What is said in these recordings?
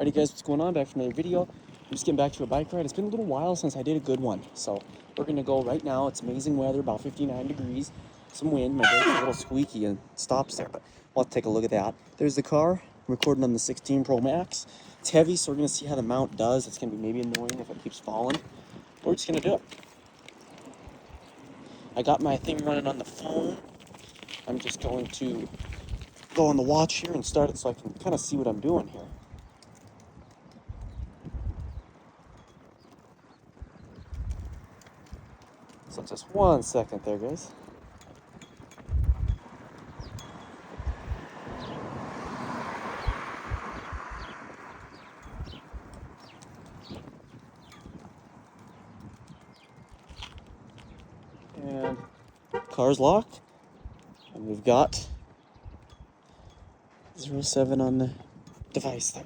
Alrighty guys, what's going on? Back from another video. I'm just getting back to a bike ride. It's been a little while since I did a good one. So we're gonna go right now. It's amazing weather, about 59 degrees, some wind. My brake's a little squeaky and stops there, but we'll have to take a look at that. There's the car, I'm recording on the 16 Pro Max. It's heavy, so we're gonna see how the mount does. It's gonna be maybe annoying if it keeps falling. We're just gonna do it. I got my thing running on the phone. I'm just going to go on the watch here and start it so I can kind of see what I'm doing here. So just 1 second there, guys. And car's locked. And we've got 07 on the device there.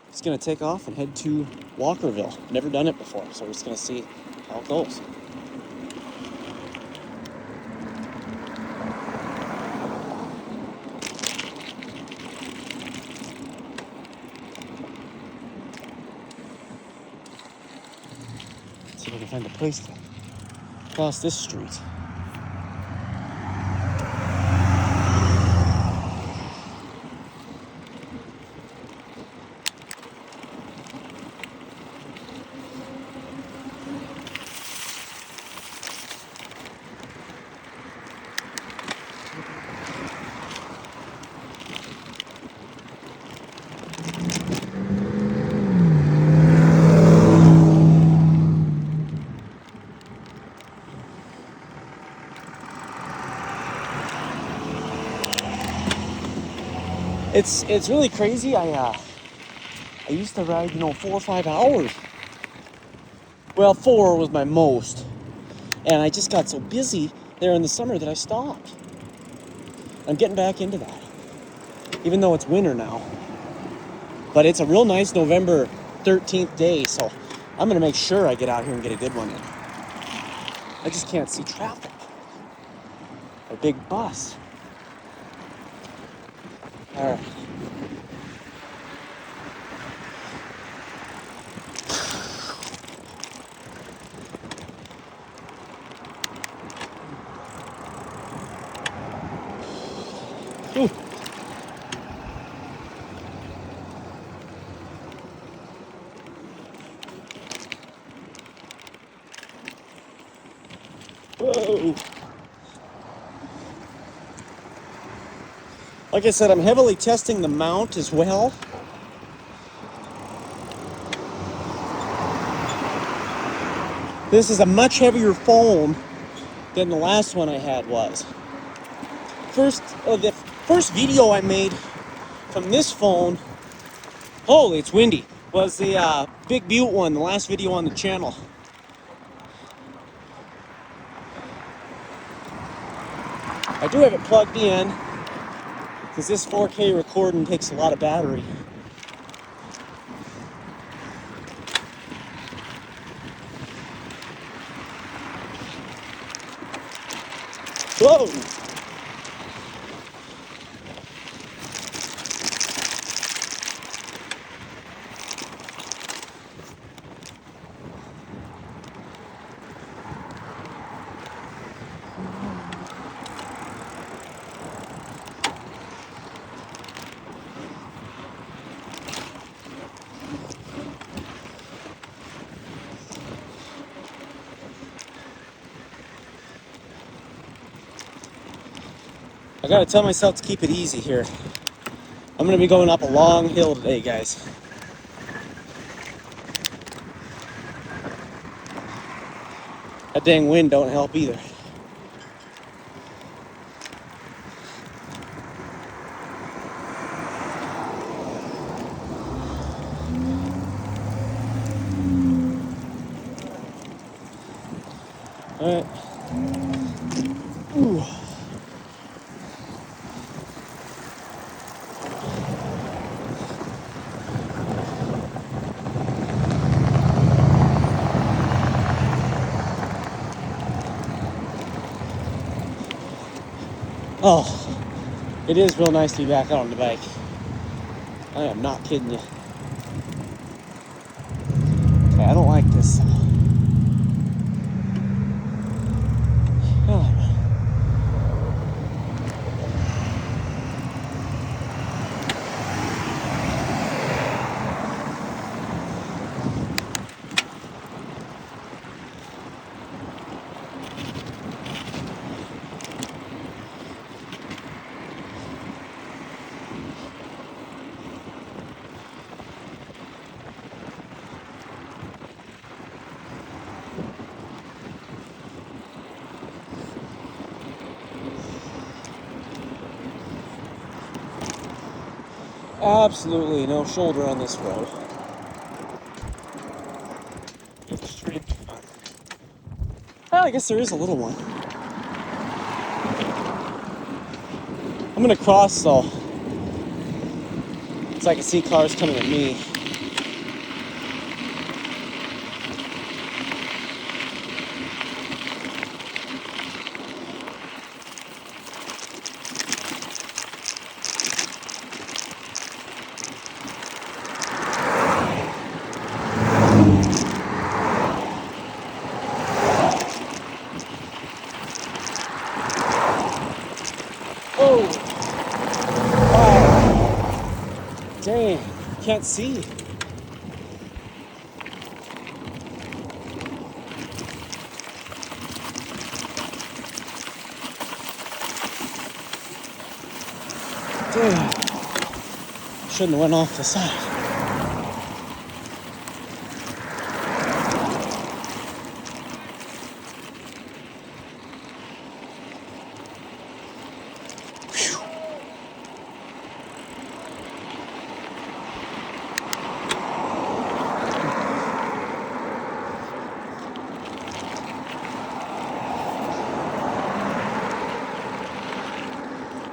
It's gonna take off and head to Walkerville. Never done it before, so we're just gonna see how it goes. Let's see if I can find a place to cross this street. It's really crazy. I used to ride, 4 or 5 hours. Well, 4 was my most. And I just got so busy there in the summer that I stopped. I'm getting back into that, even though it's winter now. But it's a real nice November 13th day, so I'm gonna make sure I get out here and get a good one in. I just can't see traffic. A big bus. All right. Ooh. Whoa. Like I said, I'm heavily testing the mount as well. This is a much heavier phone than the last one I had was. The first video I made from this phone, holy, it's windy, was the big Butte one, the last video on the channel. I do have it plugged in because this 4K recording takes a lot of battery. Whoa! I gotta tell myself to keep it easy here. I'm gonna be going up a long hill today, guys. That dang wind don't help either. All right. Ooh. Oh, It is real nice to be back out on the bike. I am not kidding you. Okay, I don't like this. Oh. Absolutely no shoulder on this road. Extreme fun. Well, I guess there is a little one. I'm gonna cross though, so I can see cars coming at me. Oh! Wow! Dang, can't see. Damn. Shouldn't have went off the side. Whew.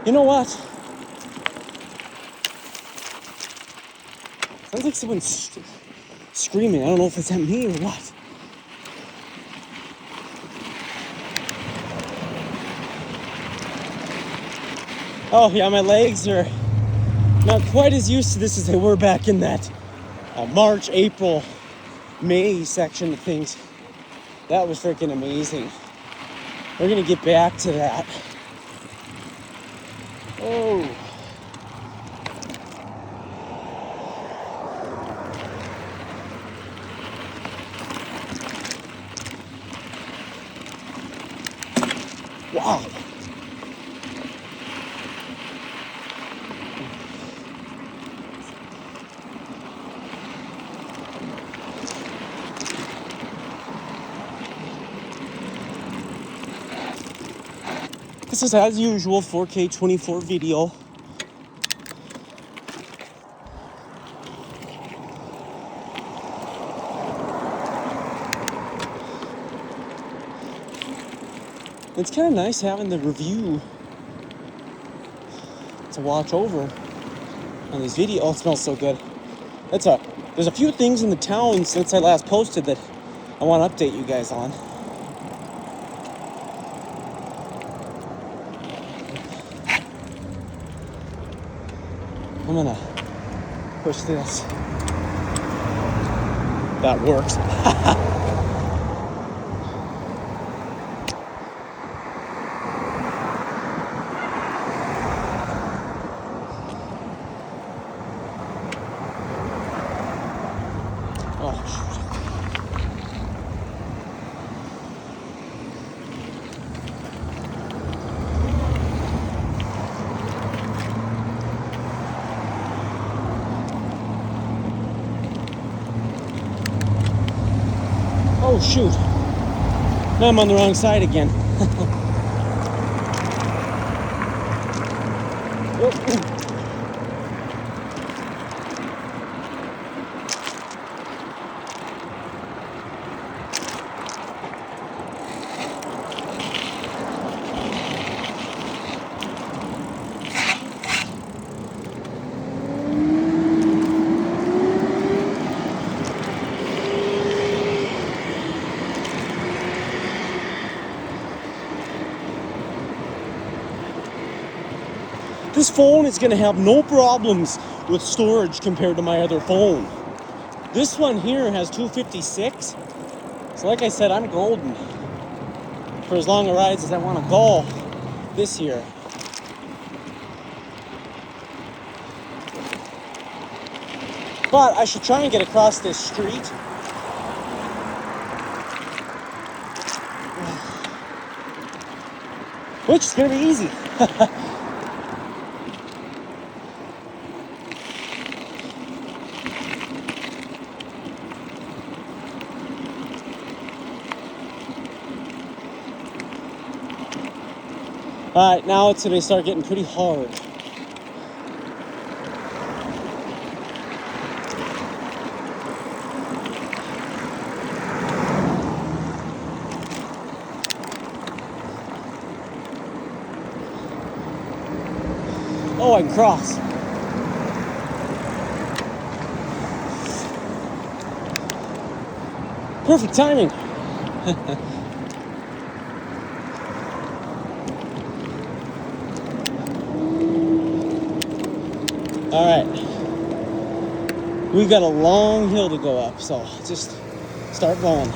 You know what? Sounds like someone's screaming. I don't know if it's at me or what. Oh yeah, my legs are not quite as used to this as they were back in that March, April, May section of things. That was freaking amazing. We're gonna get back to that. Oh. Wow. This is as usual 4K 24 video. It's kind of nice having the review to watch over on these videos. Oh, it smells so good. There's a few things in the town since I last posted that I want to update you guys on. I'm gonna push this. That works. Oh, shoot. Oh, shoot. Now I'm on the wrong side again. This phone is going to have no problems with storage compared to my other phone. This one here has 256. So like I said, I'm golden for as long a rides as I want to go this year. But I should try and get across this street. Which is going to be easy. Alright, now it's going to start getting pretty hard. Oh, I can cross. Perfect timing. All right. We've got a long hill to go up, so just start going.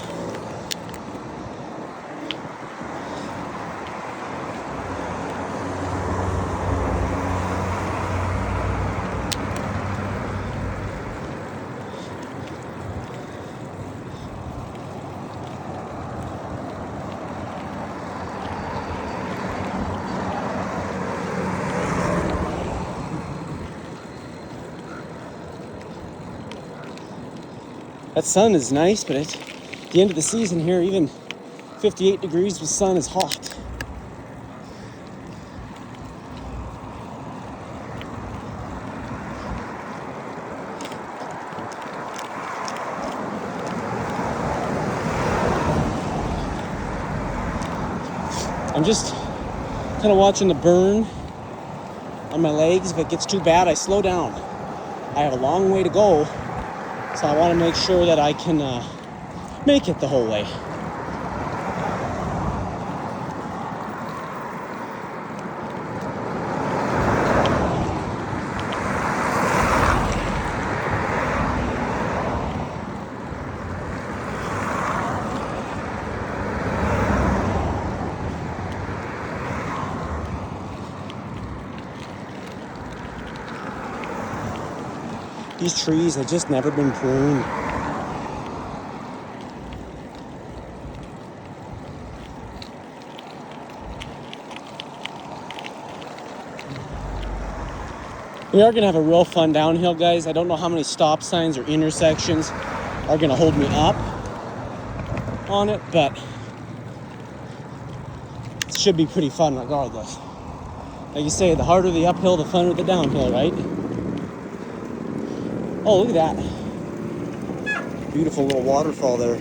That sun is nice, but at the end of the season here, even 58 degrees with sun is hot. I'm just kind of watching the burn on my legs. If it gets too bad, I slow down. I have a long way to go. So I want to make sure that I can make it the whole way. These trees have just never been pruned. We are going to have a real fun downhill, guys. I don't know how many stop signs or intersections are going to hold me up on it, but it should be pretty fun regardless. Like you say, the harder the uphill, the funner the downhill, right? Oh, look at that. Beautiful little waterfall there.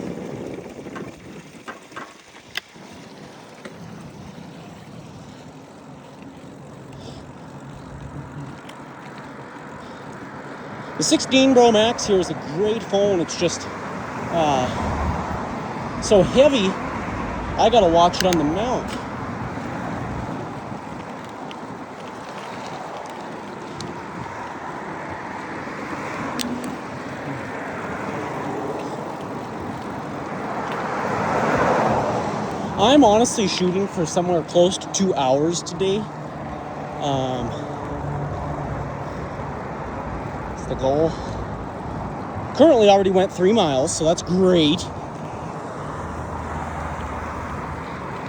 The 16 Pro Max here is a great phone. It's just so heavy, I gotta watch it on the mount. I'm honestly shooting for somewhere close to 2 hours today. It's the goal. Currently already went 3 miles, so that's great.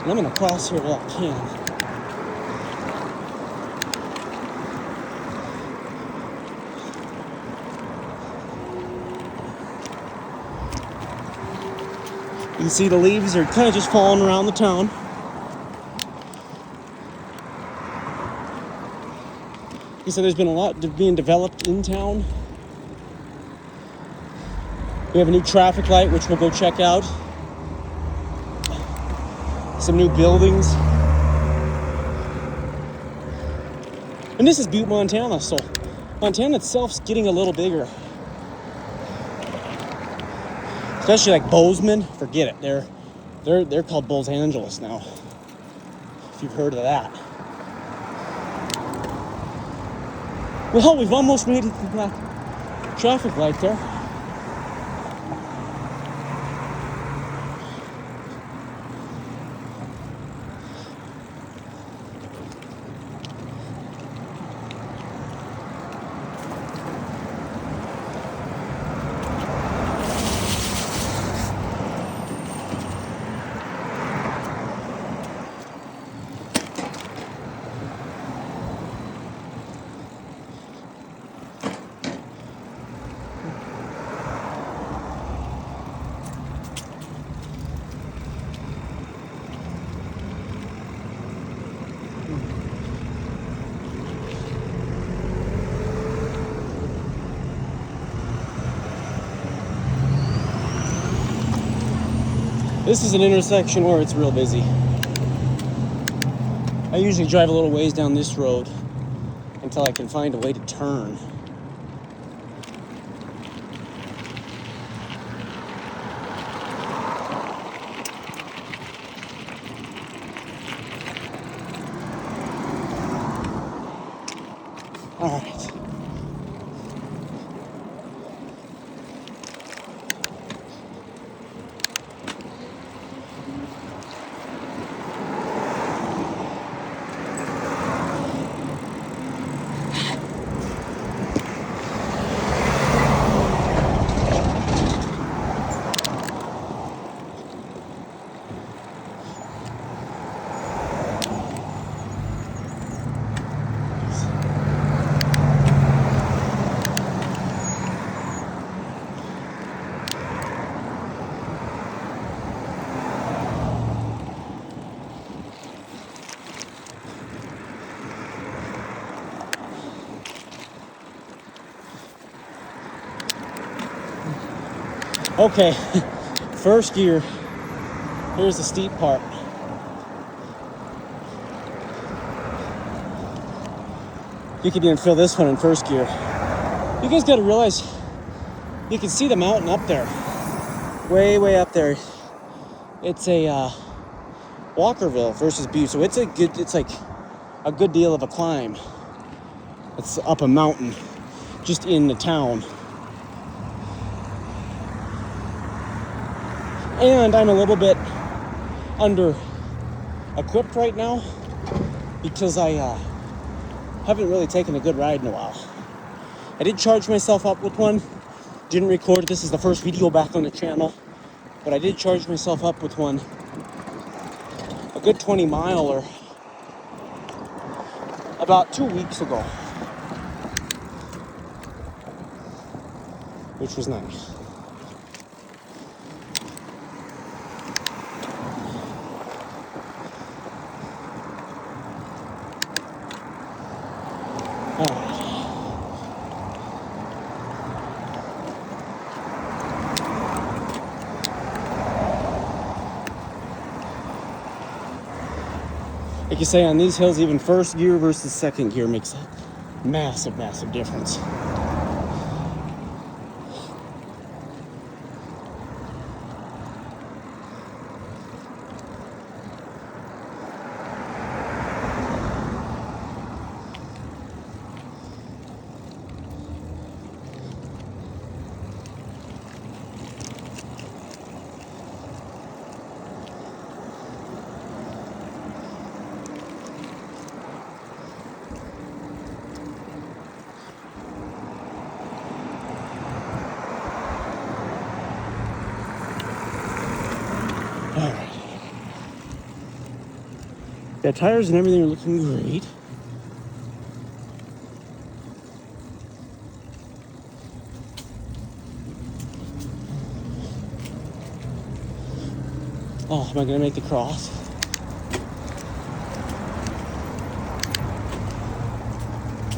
And I'm gonna cross here while I can. You can see the leaves are kind of just falling around the town. You said there's been a lot being developed in town. We have a new traffic light, which we'll go check out. Some new buildings. And this is Butte, Montana, so Montana itself's getting a little bigger. Especially like Bozeman, forget it. They're called Los Angeles now. If you've heard of that. Well, we've almost made it to that traffic light there. This is an intersection where it's real busy. I usually drive a little ways down this road until I can find a way to turn. All right. Okay, first gear. Here's the steep part. You can even feel this one in first gear. You guys gotta realize you can see the mountain up there. Way up there. It's a Walkerville versus Butte, so it's like a good deal of a climb. It's up a mountain, just in the town. And I'm a little bit under equipped right now because I haven't really taken a good ride in a while. I did charge myself up with one. Didn't record. This is the first video back on the channel, but I did charge myself up with one. A good 20 miler about 2 weeks ago, which was nice. Like you say, on these hills, even first gear versus second gear makes a massive difference. Alright. The tires and everything are looking great. Oh, am I gonna make the cross?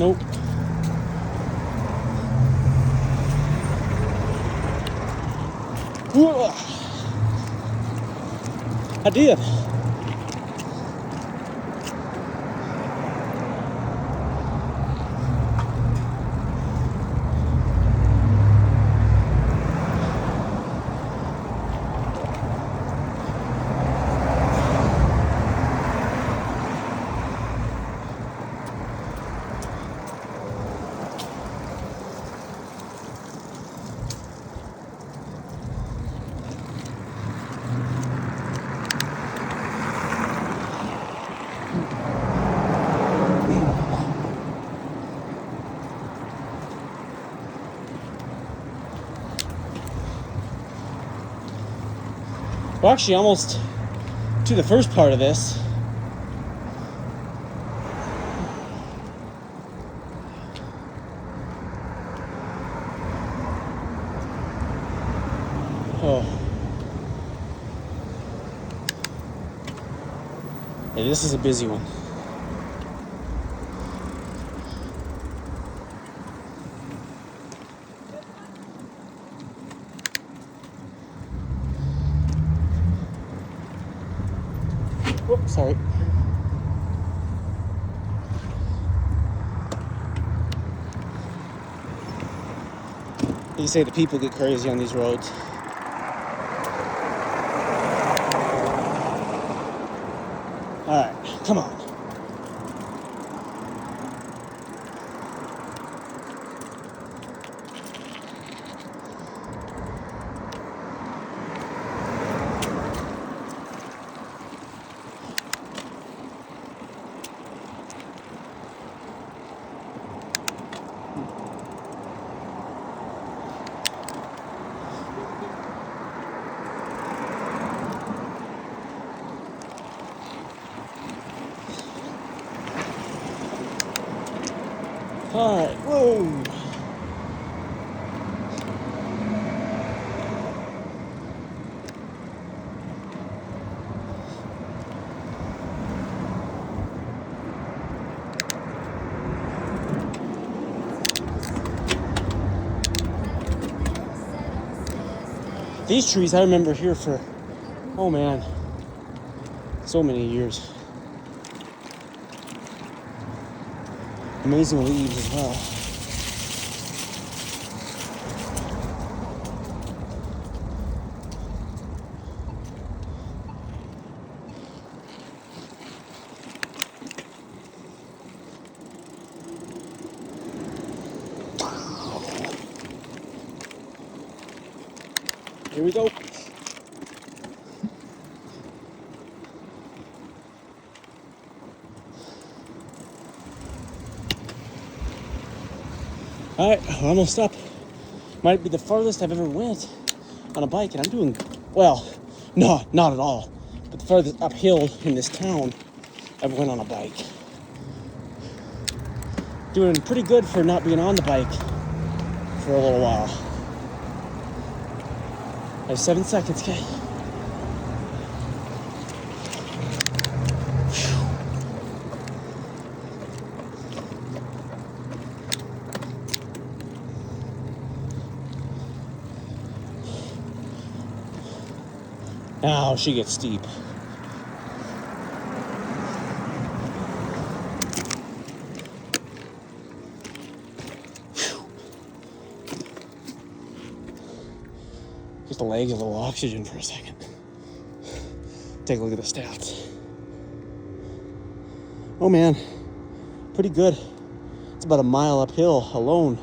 Nope. I did. Well, actually, almost to the first part of this. Oh. Yeah, this is a busy one. Whoops, sorry. You say the people get crazy on these roads. Alright, come on. Alright, whoa. These trees I remember here for, oh man, so many years. Amazing leaves as well. Here we go. All right, we're almost up. Might be the farthest I've ever went on a bike, and I'm doing, well, no, not at all. But the farthest uphill in this town I've went on a bike. Doing pretty good for not being on the bike for a little while. I have 7 seconds, okay? Now she gets steep. Just a leg, a little oxygen for a second. Take a look at the stats. Oh man, pretty good. It's about a mile uphill alone.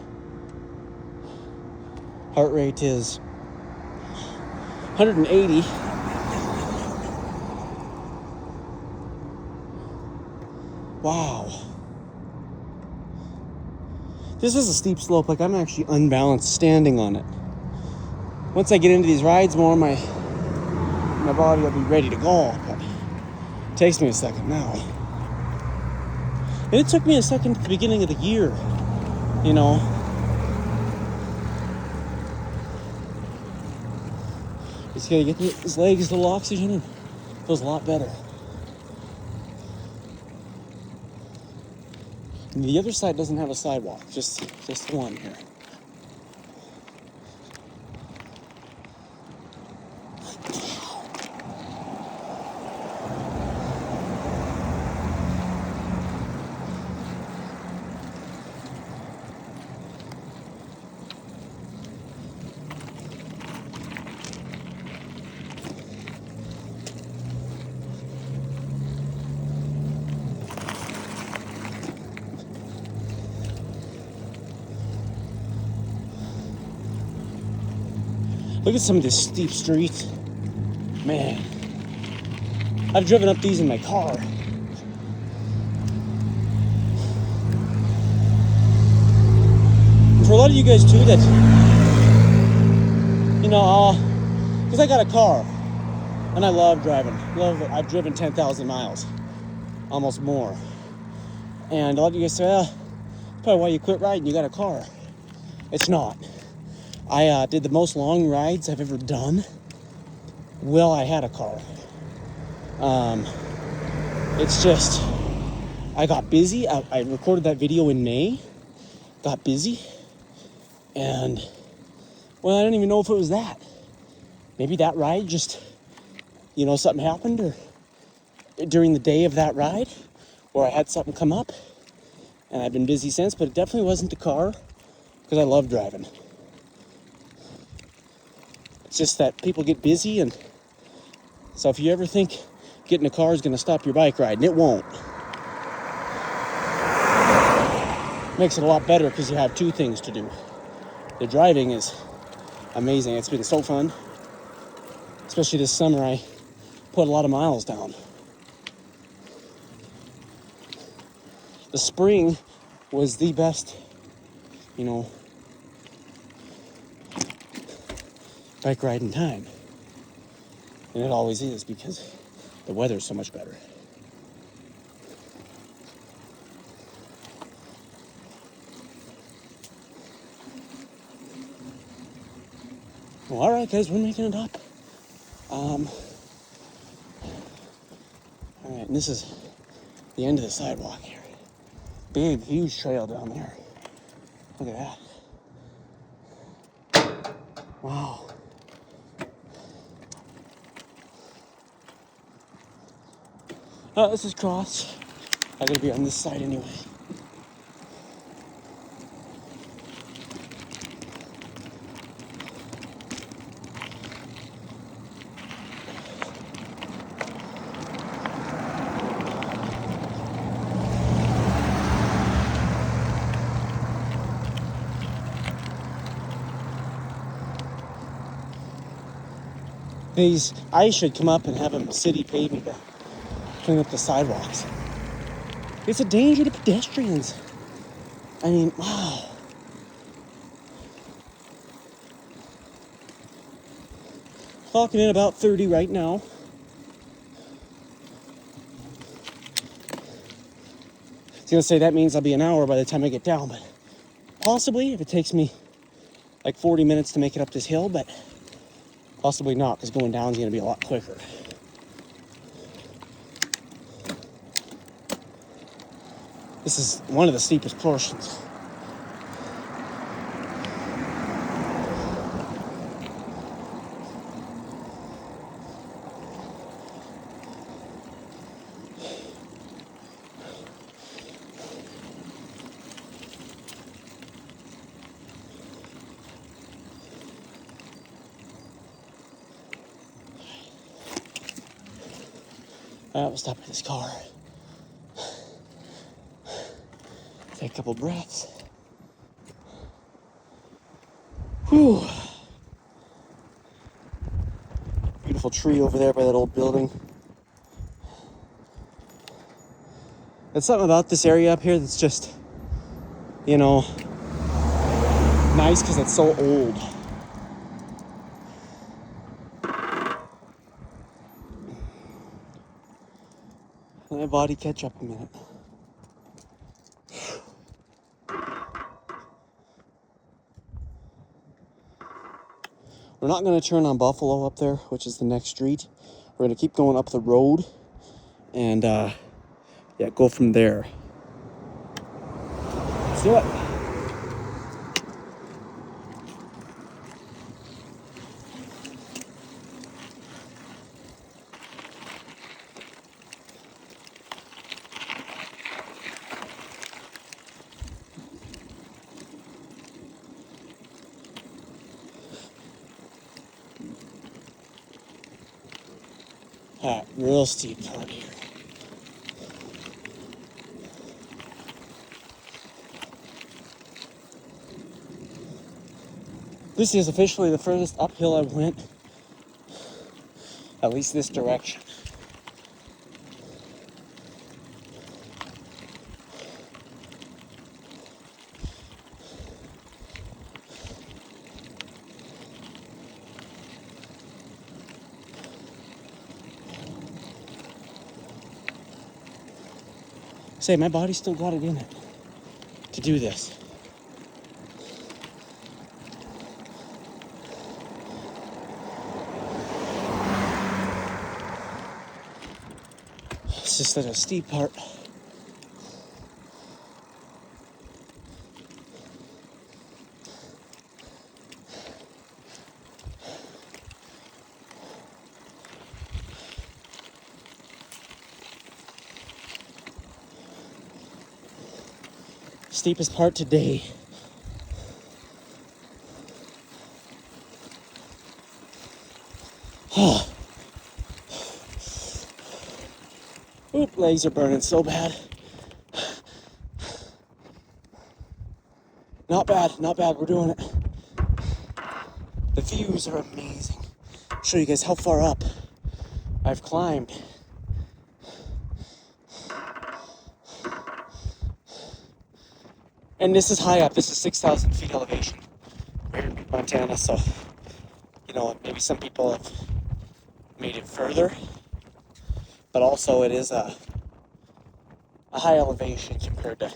Heart rate is 180. Wow. This is a steep slope, like I'm actually unbalanced standing on it. Once I get into these rides more, my body will be ready to go, but it takes me a second now. And it took me a second at the beginning of the year, you know. Just gotta get his legs a little oxygen and it feels a lot better. And the other side doesn't have a sidewalk, just one here. Look at some of this steep streets. Man, I've driven up these in my car. And for a lot of you guys too that, 'cause I got a car. And I love driving. Love it. I've driven 10,000 miles, almost more. And a lot of you guys say, that's probably why you quit riding. You got a car. It's not. I did the most long rides I've ever done. Well, I had a car. It's just, I got busy. I recorded that video in May. Got busy. And, well, I don't even know if it was that. Maybe that ride just, something happened or during the day of that ride, or I had something come up. And I've been busy since, but it definitely wasn't the car, because I love driving. It's just that people get busy, and so if you ever think getting a car is going to stop your bike ride, and it won't. Makes it a lot better because you have two things to do. The driving is amazing. It's been so fun. Especially this summer, I put a lot of miles down. The spring was the best, bike riding time. And it always is because the weather's so much better. Well, all right, guys, we're making it up. All right, and this is the end of the sidewalk here. Big, huge trail down there. Look at that. Wow. This is cross. I gotta be on this side anyway. I should come up and have a city paving to clean up the sidewalks. It's a danger to pedestrians. I mean, wow. Clocking in about 30 right now. I was gonna say that means I'll be an hour by the time I get down, but possibly if it takes me like 40 minutes to make it up this hill, but possibly not, because going down is gonna be a lot quicker. This is one of the steepest portions. We'll stop at this car. Take a couple breaths. Whew. Beautiful tree over there by that old building. There's something about this area up here that's just, nice because it's so old. Let my body catch up a minute. We're not going to turn on Buffalo up there, which is the next street. We're going to keep going up the road and, go from there. Let's do it. Real steep part here. This is officially the furthest uphill I went, at least this direction. Say, my body still got it in it to do this. It's just such a steep part. Steepest part today. Oop, legs are burning so bad. Not bad, not bad, we're doing it. The views are amazing. I'll show you guys how far up I've climbed. And this is high up, this is 6,000 feet elevation here in Butte, Montana, so, you know, maybe some people have made it further, but also it is a high elevation compared to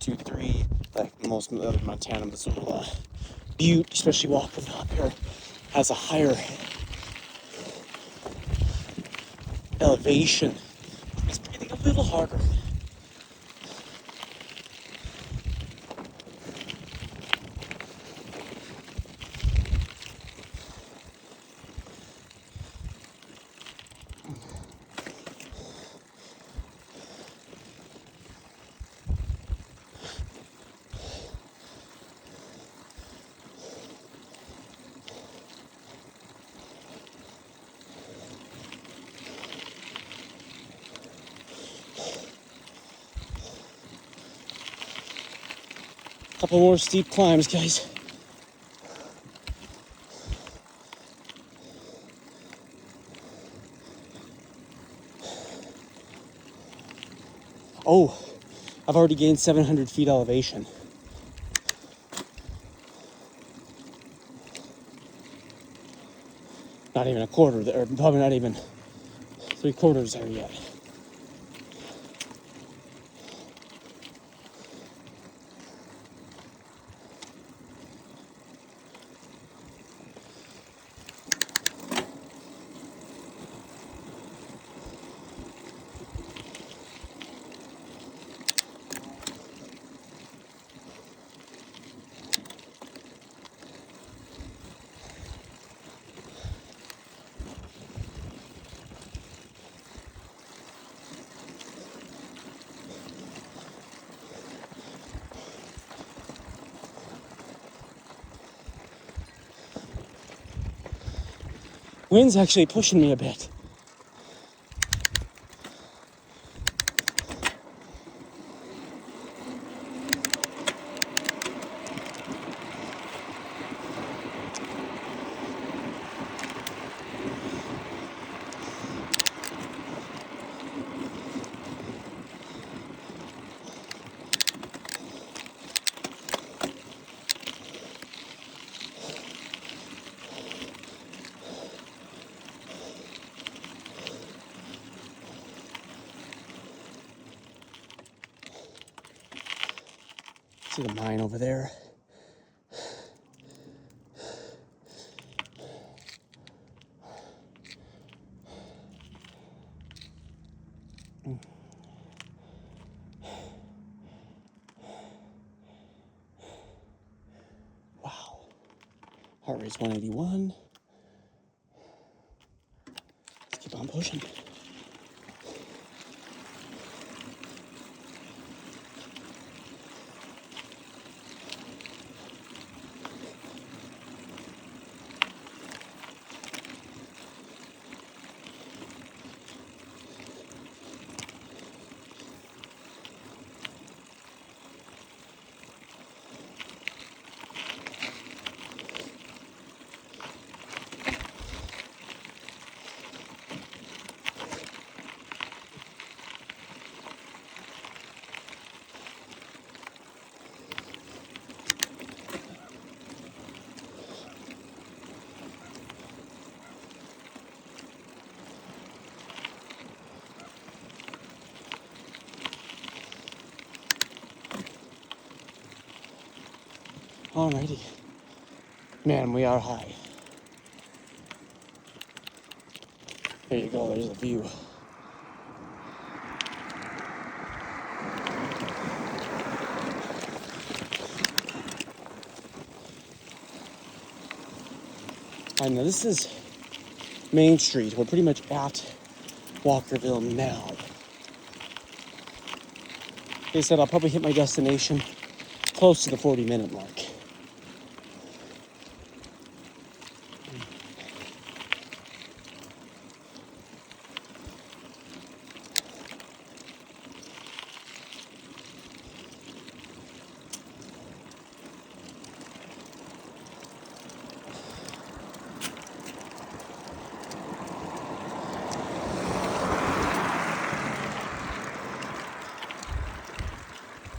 your 2-3, like most other Montana, Missoula. Butte, especially walking up here, has a higher elevation. It's breathing a little harder. Couple more steep climbs, guys. Oh, I've already gained 700 feet elevation. Not even a quarter there, or probably not even 3/4 there yet. Wind's actually pushing me a bit. See the mine over there? Wow. Heart rate's 181. Let's keep on pushing. Alrighty. Man, we are high. There you go, there's the view. I know this is Main Street. We're pretty much at Walkerville now. Like I said, I'll probably hit my destination close to the 40-minute mark.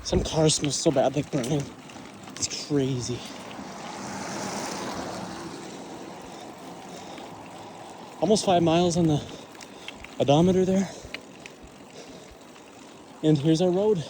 Some cars smell so bad, like burning. It's crazy. Almost 5 miles on the odometer there. And here's our road.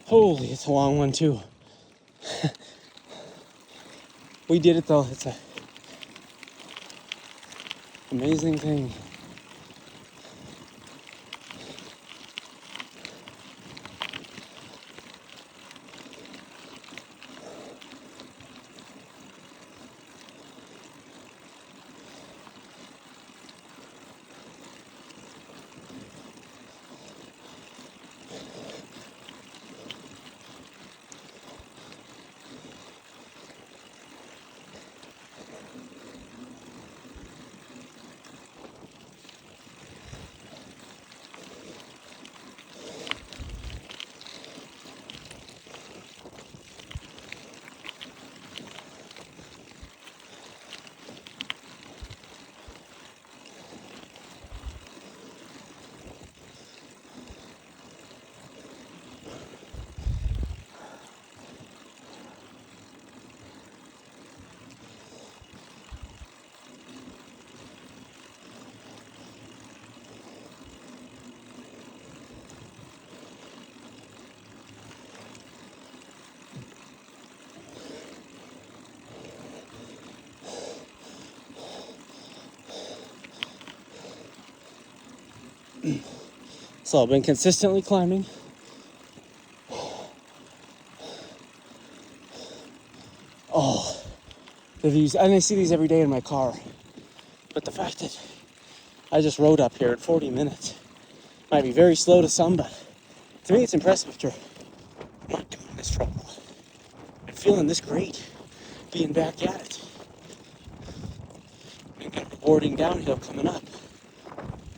Holy, it's a long one too. We did it though. It's a amazing thing. So I've been consistently climbing. Oh, the views. And I see these every day in my car. But the fact that I just rode up here in 40 minutes might be very slow to some, but to me it's impressive after not doing this for a while. I'm feeling this great being back at it. And got rewarding downhill coming up.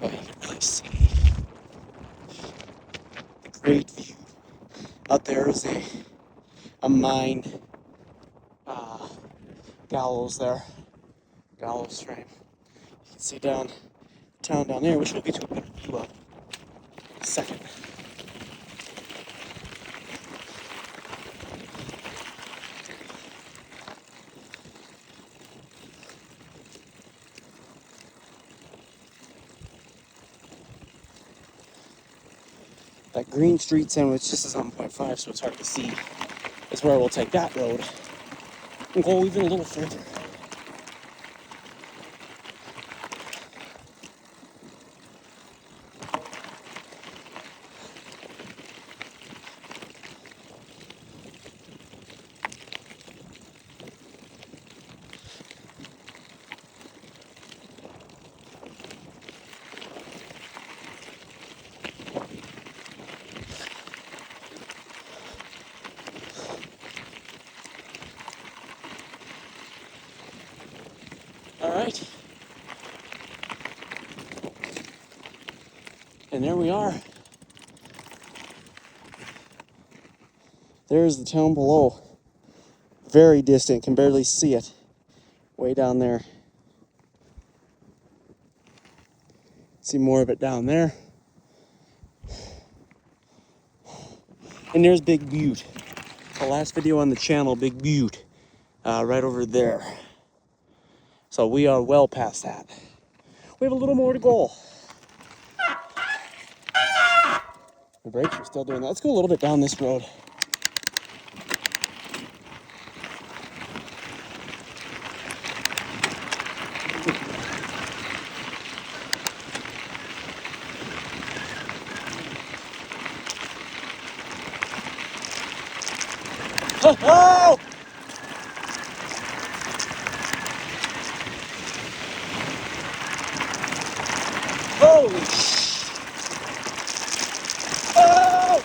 Oh, you can really see the great view. Out there is a mine gallows there. Gallows frame. You can see down town down there, which we'll get to a better view of in a second. That green street sandwich just is on 1.5, so it's hard to see. Is where we'll take that road and go even a little further. All right. And there we are. There's the town below. Very distant, can barely see it. Way down there. See more of it down there. And there's Big Butte. The last video on the channel, Big Butte, right over there. So we are well past that. We have a little more to go. The brakes are still doing that. Let's go a little bit down this road. Oh! Holy sh! Oh!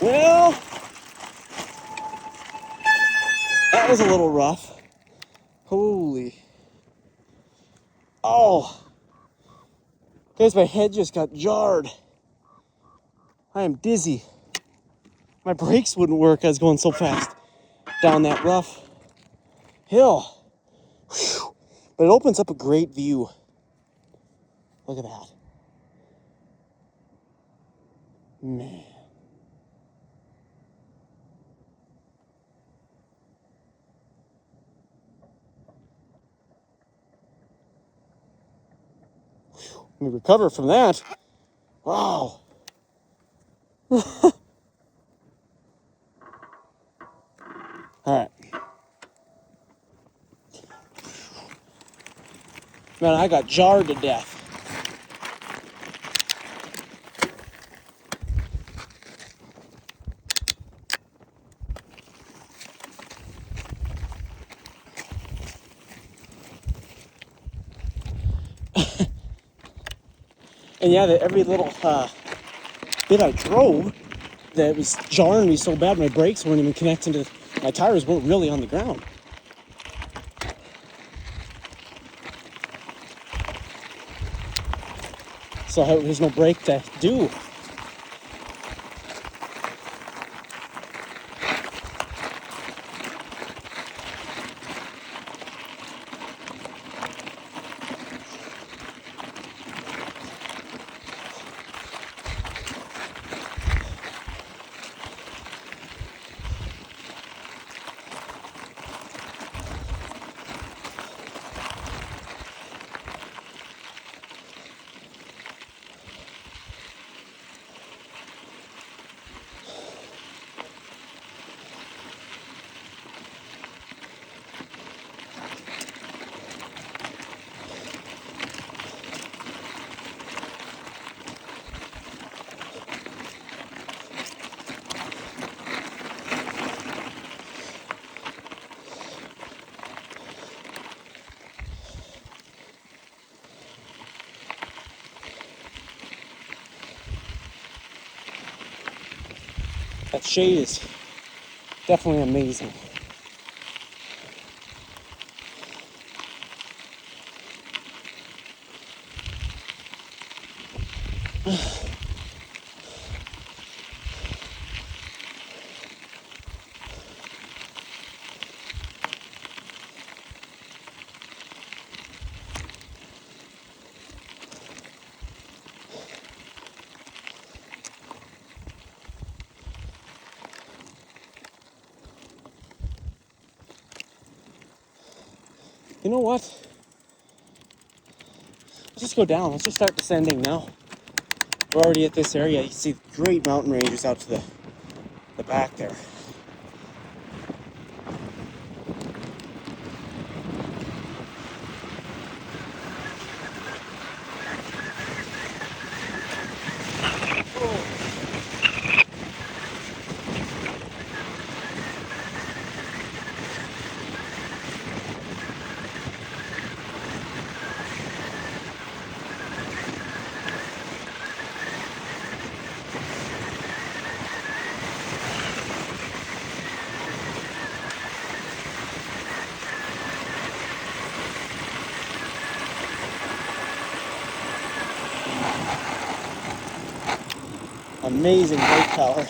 Well, that was a little rough. Holy. Oh. Guys, my head just got jarred. I am dizzy. My brakes wouldn't work. I was going so fast down that rough hill. Whew. But it opens up a great view. Look at that. Man. Let me recover from that. Wow. All right. Man, I got jarred to death. And yeah, every little bit I drove that was jarring me so bad, my brakes weren't even connecting to, my tires weren't really on the ground. So there's no brake to do. That shade is definitely amazing. You know what? Let's just go down. Let's just start descending now. We're already at this area. You see great mountain ranges out to the back there. Amazing brake power.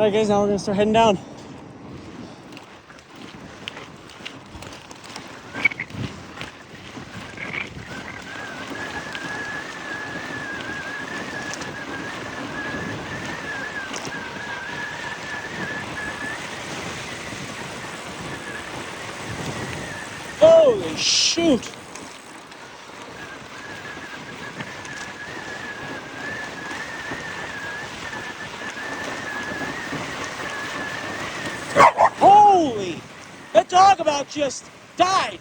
Alright guys, now we're gonna start heading down. Holy shoot! Holy! That dog about just died!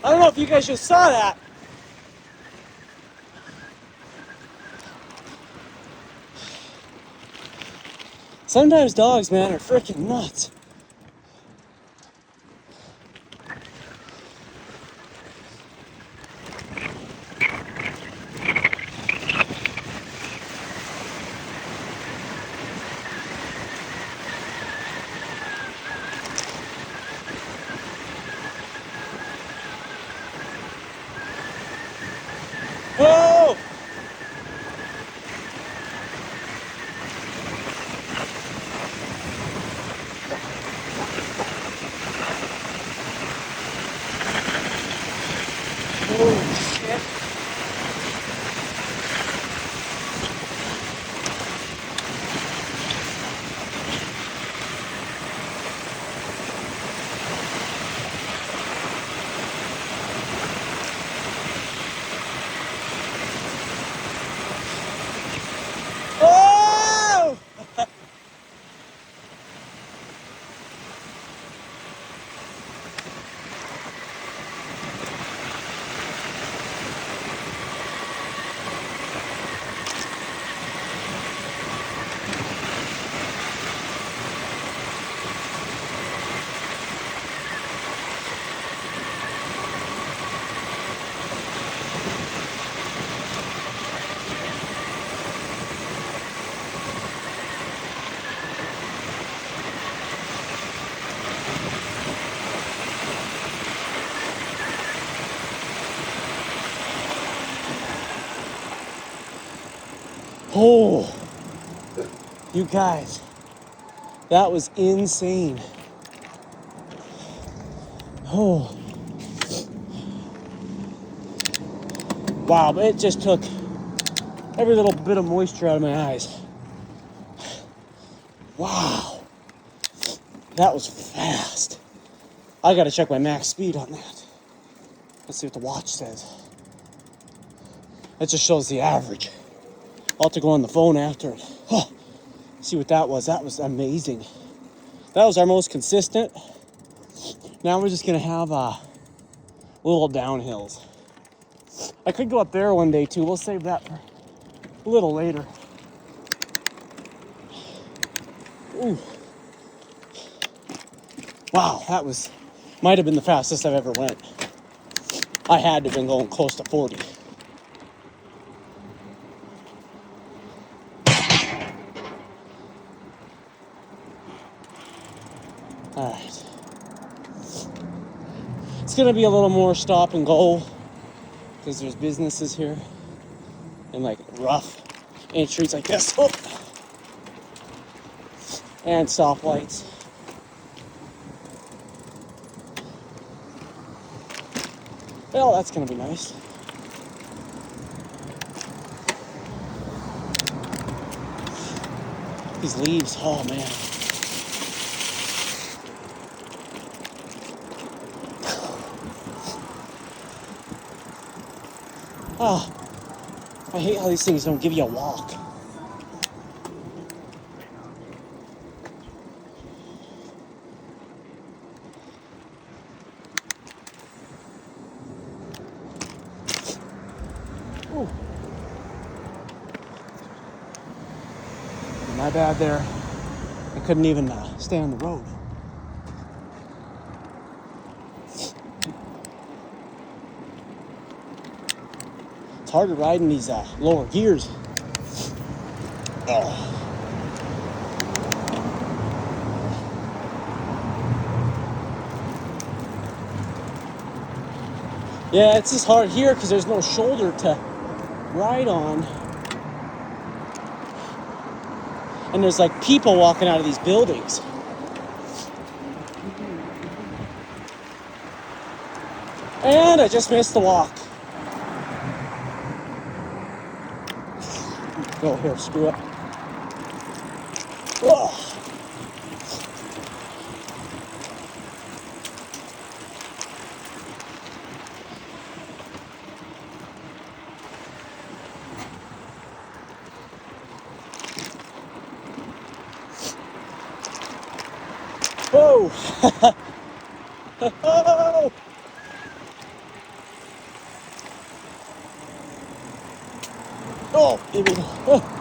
I don't know if you guys just saw that. Sometimes dogs, man, are freaking nuts. Whoa! Holy shit. Oh! Oh, you guys, that was insane. Oh, wow, but it just took every little bit of moisture out of my eyes. Wow, that was fast. I gotta check my max speed on that. Let's see what the watch says. That just shows the average. I'll have to go on the phone after it. Oh, see what that was. That was amazing. That was our most consistent. Now we're just gonna have little downhills. I could go up there one day too. We'll save that for a little later. Ooh. Wow, that might have been the fastest I've ever went. I had to have been going close to 40. All right. It's gonna be a little more stop and go because there's businesses here and like rough streets like this. Oh. And stoplights. Well, that's gonna be nice. These leaves, oh man. Oh, I hate how these things don't give you a walk. Ooh. My bad there. I couldn't even stay on the road. It's hard to ride in these lower gears. Oh. Yeah, it's just hard here because there's no shoulder to ride on. And there's like people walking out of these buildings. And I just missed the walk. Go here, screw it. Ugh. Whoa! Oh! Oh, here we go. Oh.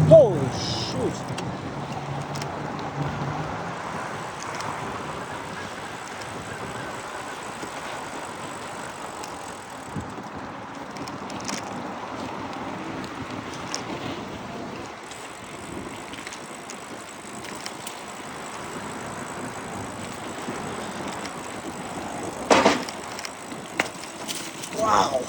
Holy shoot. Wow.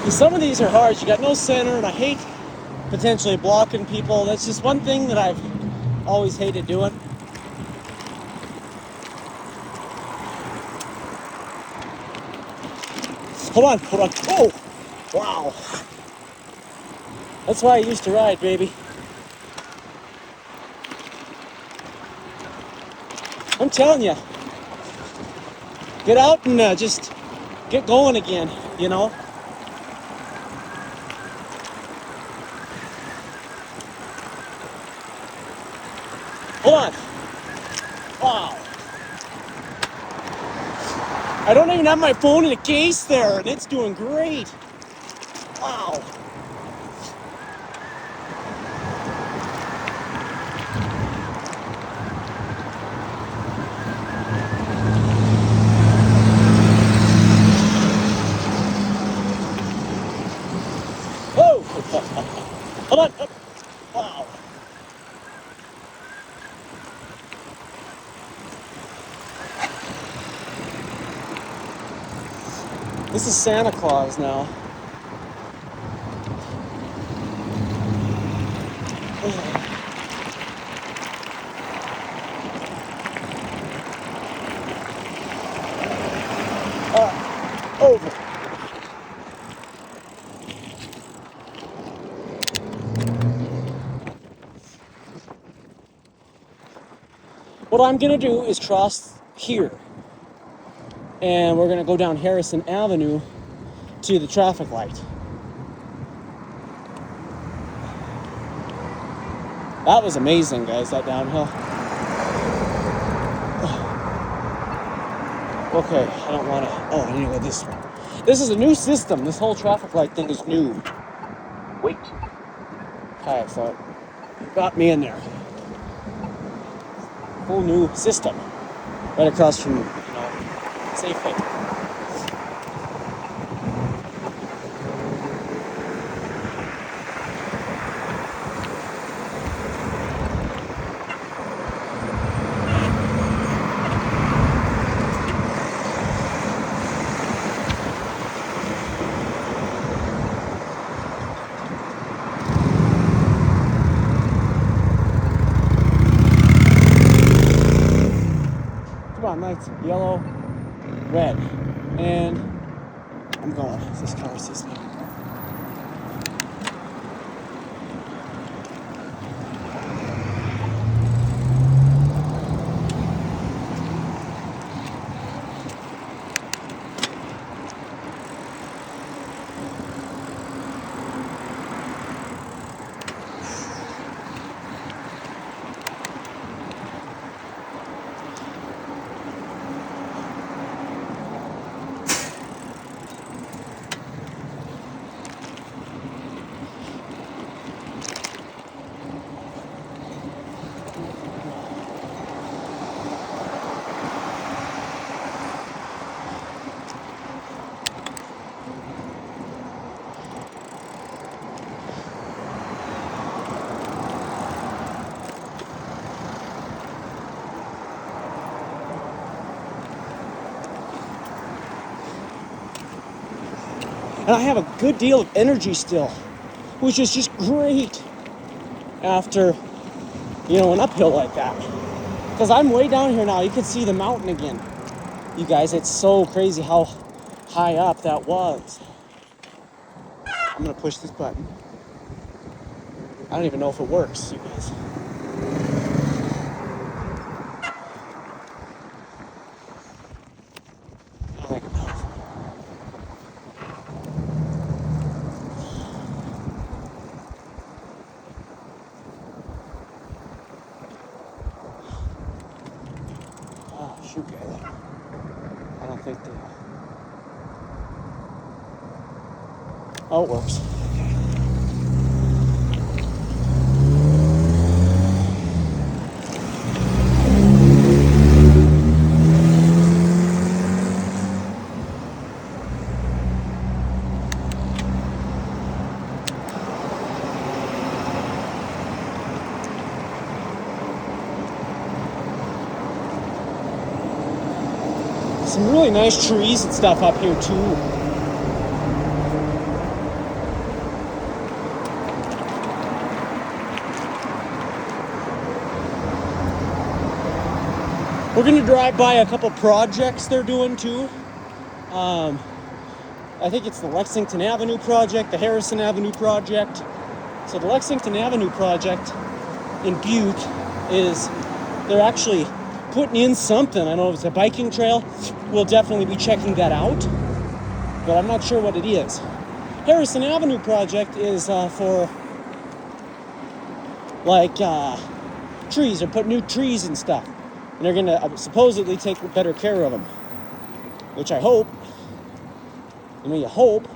Some of these are hard. You got no center, and I hate potentially blocking people. That's just one thing that I've always hated doing. Hold on, hold on. Oh, wow. That's why I used to ride, baby. I'm telling you, get out and just get going again, you know? Hold on. Wow. I don't even have my phone in a case there, and it's doing great. Wow. Whoa. Hold on. Wow. This is Santa Claus now. Over. What I'm gonna do is cross here, and we're gonna go down Harrison Avenue to the traffic light. That was amazing, guys, that downhill. Okay, I don't want to. Oh, I need to go this way. This is a new system. This whole traffic light thing is new. Wait. Okay, so got me in there. Whole new system. Right across from, Safeway. Come on, lights. Yellow, red. And I'm going. This car sees me. And I have a good deal of energy still, which is just great after, an uphill like that. Because I'm way down here now. You can see the mountain again. You guys, it's so crazy how high up that was. I'm gonna push this button. I don't even know if it works, you guys. I don't think it does. Oh, shoot, guys. I don't think that. Oh, it works. Some really nice trees and stuff up here too. We're gonna drive by a couple projects they're doing too. I think it's the Lexington Avenue project, the Harrison Avenue project. So the Lexington Avenue project in Butte they're actually putting in something. I don't know if it's a biking trail. We'll definitely be checking that out, but I'm not sure what it is. Harrison Avenue project is for like trees. They're putting new trees and stuff, and they're gonna supposedly take better care of them, which I hope. I mean, you hope.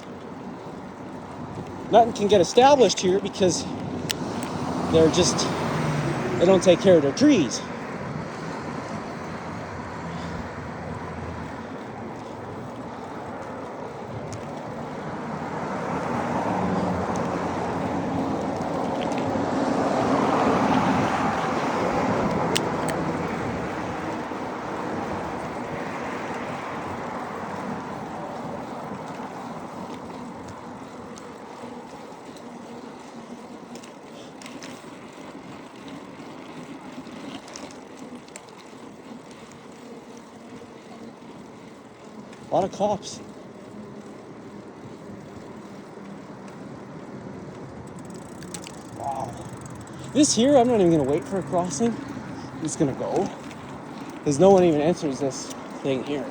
Nothing can get established here because they don't take care of their trees. A lot of cops. Wow. This here, I'm not even gonna wait for a crossing. I'm just gonna go. Because no one even answers this thing here.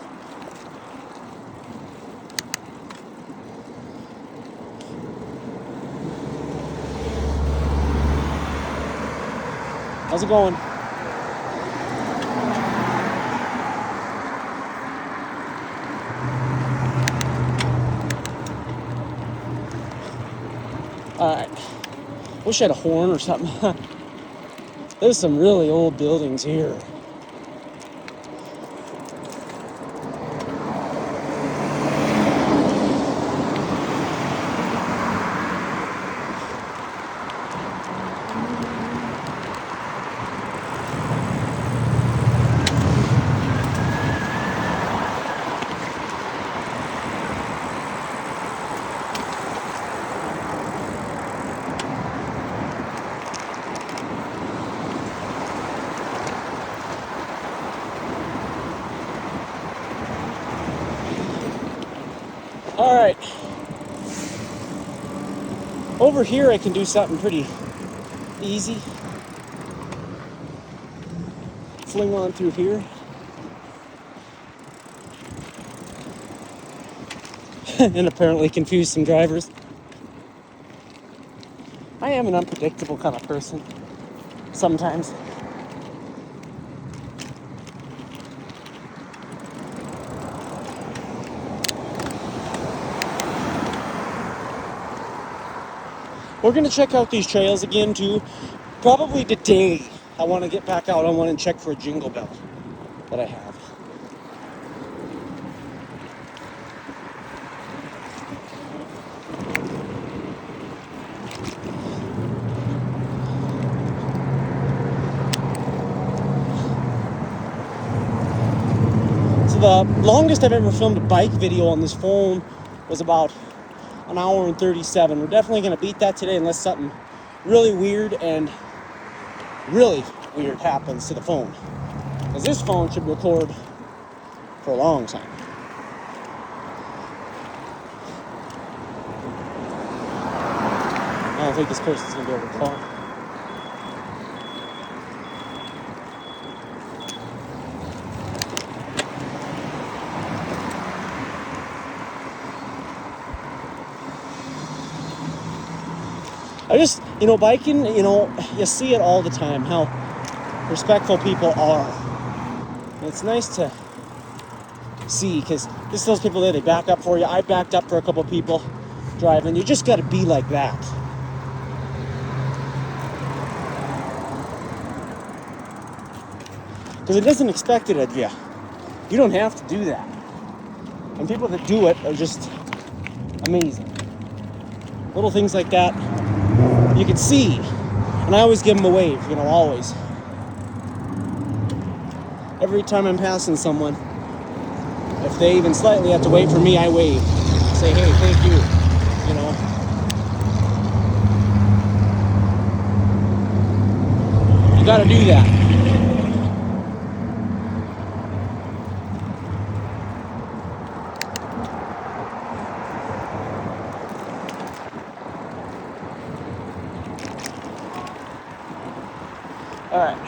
How's it going? Alright. Wish I had a horn or something. There's some really old buildings here. All right. Over here, I can do something pretty easy. Fling on through here. And apparently confuse some drivers. I am an unpredictable kind of person. Sometimes. We're going to check out these trails again too. Probably today. I want to get back out on one and check for a jingle bell that I have. So the longest I've ever filmed a bike video on this phone was about an hour and 37. We're definitely going to beat that today unless something really weird happens to the phone. Because this phone should record for a long time. I don't think this person's going to be able to call. I just, biking, you see it all the time, how respectful people are. And it's nice to see, because this is those people there, they back up for you. I backed up for a couple people driving. You just got to be like that. Because it doesn't expect it of you. You don't have to do that. And people that do it are just amazing. Little things like that, you can see. And I always give them a wave, always. Every time I'm passing someone, if they even slightly have to wait for me, I wave. Say, hey, thank you, You gotta do that. All right.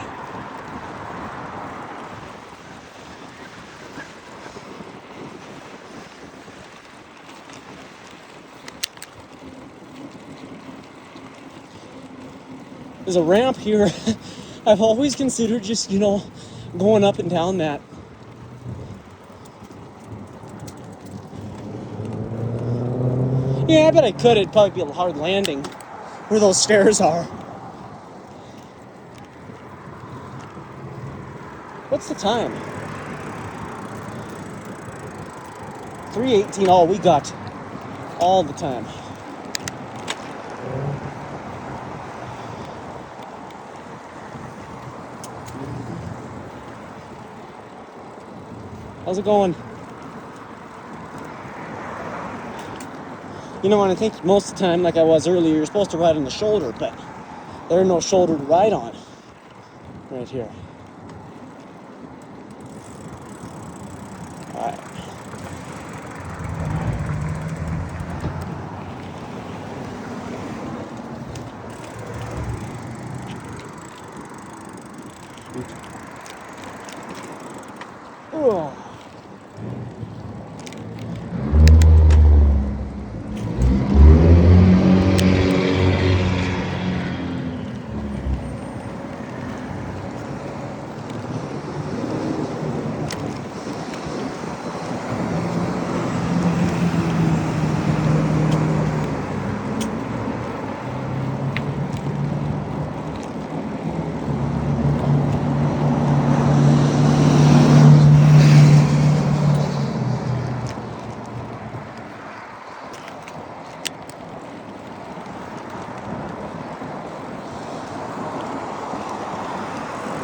There's a ramp here. I've always considered just, going up and down that. Yeah, I bet I could. It'd probably be a hard landing where those stairs are. What's the time? 3:18. Oh, we got all the time. How's it going? And I think most of the time, like I was earlier, you're supposed to ride on the shoulder, but there's no shoulder to ride on right here. All right. Oh.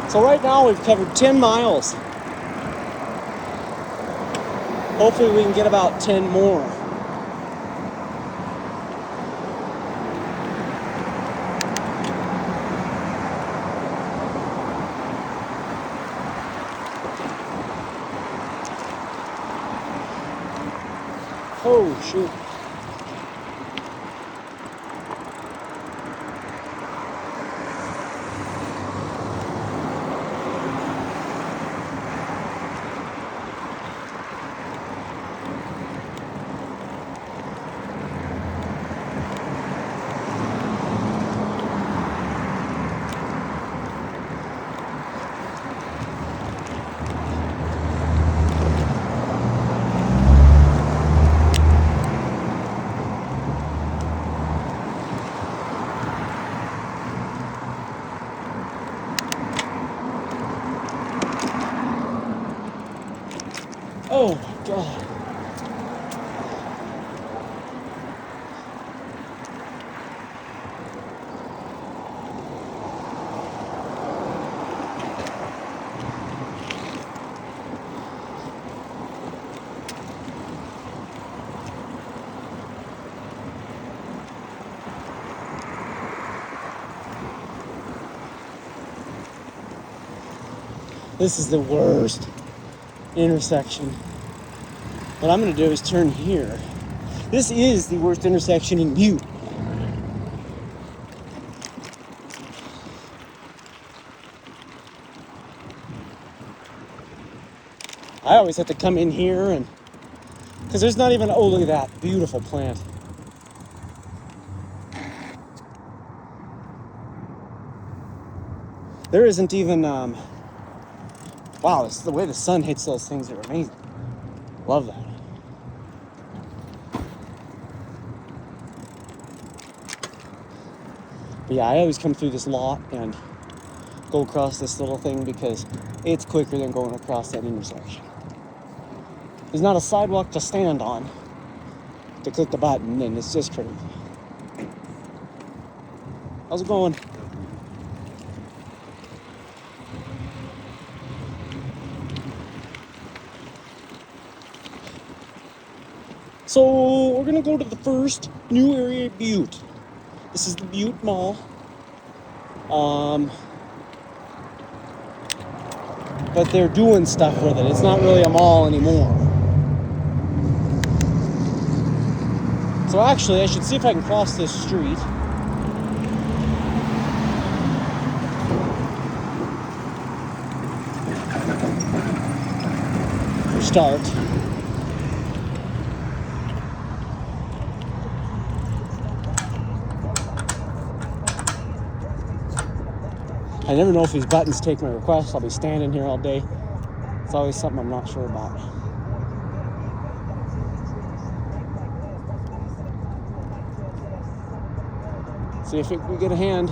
So right now we've covered 10 miles. Hopefully we can get about 10 more. Oh, shoot. This is the worst intersection. What I'm going to do is turn here. This is the worst intersection in Butte. I always have to come in here and because there's not even, oh, look at that beautiful plant. There isn't even, wow, it's the way the sun hits those things are amazing. Love that. But yeah, I always come through this lot and go across this little thing because it's quicker than going across that intersection. There's not a sidewalk to stand on to click the button, and it's just crazy. How's it going? So we're gonna go to the first new area of Butte. This is the Butte Mall. But they're doing stuff with it. It's not really a mall anymore. So actually, I should see if I can cross this street. Or start. I never know if these buttons take my request. I'll be standing here all day. It's always something I'm not sure about. See if we get a hand.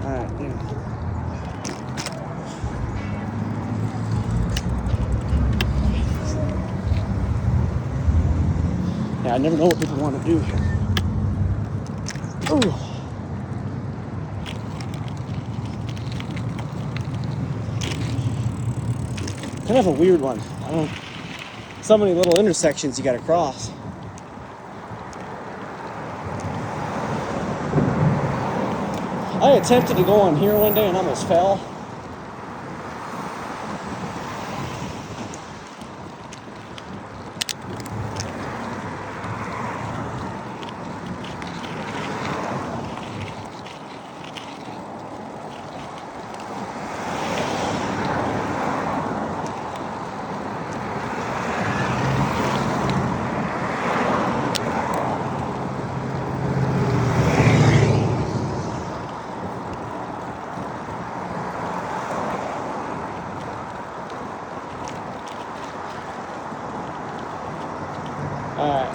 Alright, yeah. Yeah, I never know what people want to do here. Ooh. Kind of a weird one. I don't know. So many little intersections you gotta cross. I attempted to go on here one day and almost fell. Alright.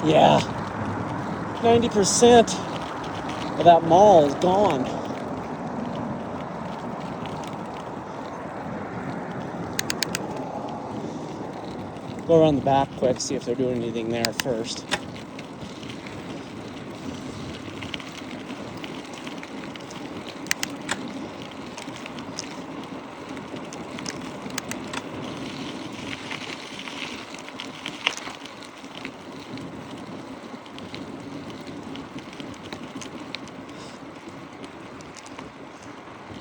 Yeah, 90% of that mall is gone. Go around the back quick, see if they're doing anything there first.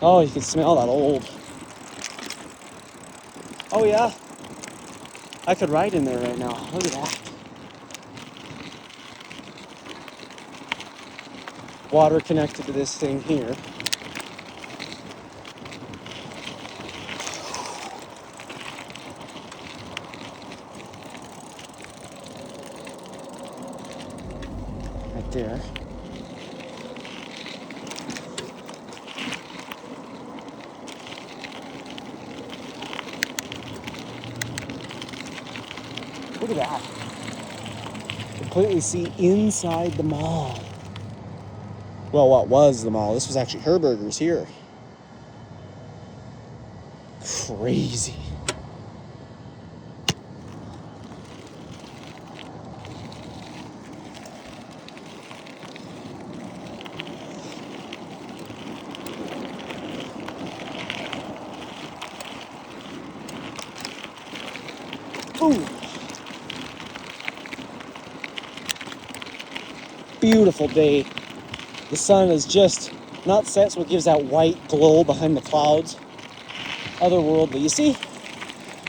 Oh, you can smell that old. Oh yeah, I could ride in there right now. Look at that. Water connected to this thing here. Right there. Look at that. completely see inside the mall. Well, what was the mall? This was actually Herberger's here. Crazy. Ooh. Beautiful day. The sun is just not set, so it gives that white glow behind the clouds. Otherworldly. You see,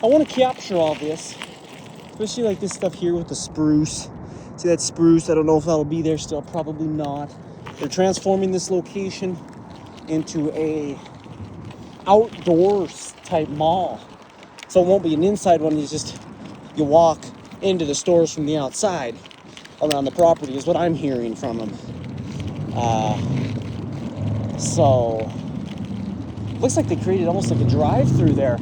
I want to capture all this, especially like this stuff here with the spruce. See that spruce? I don't know if that'll be there still. Probably not. They're transforming this location into a outdoors type mall, so it won't be an inside one. You walk into the stores from the outside around the property is what I'm hearing from them. So looks like they created almost like a drive-through there.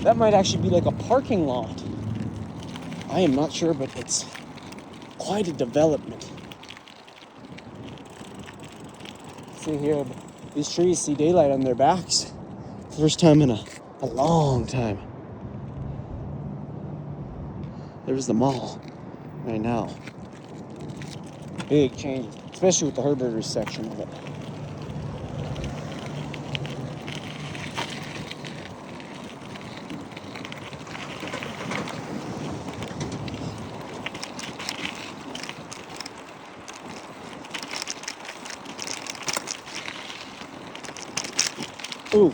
That might actually be like a parking lot. I am not sure, but it's quite a development. See here, these trees see daylight on their backs. First time in a long time. There's the mall right now. Big changes, especially with the Herberger's section of it. Ooh.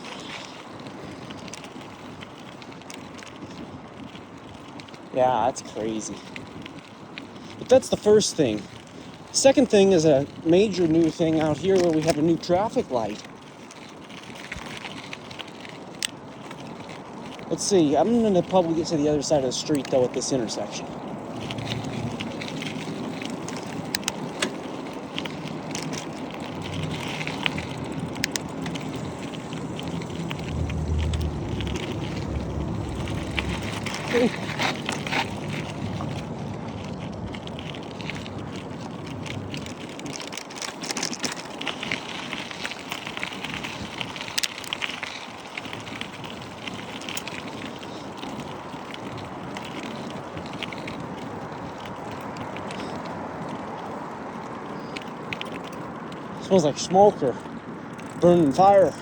Yeah, that's crazy. But that's the first thing. Second thing is a major new thing out here where we have a new traffic light. Let's see, I'm gonna probably get to the other side of the street though at this intersection. Smells like smoke or burning fire.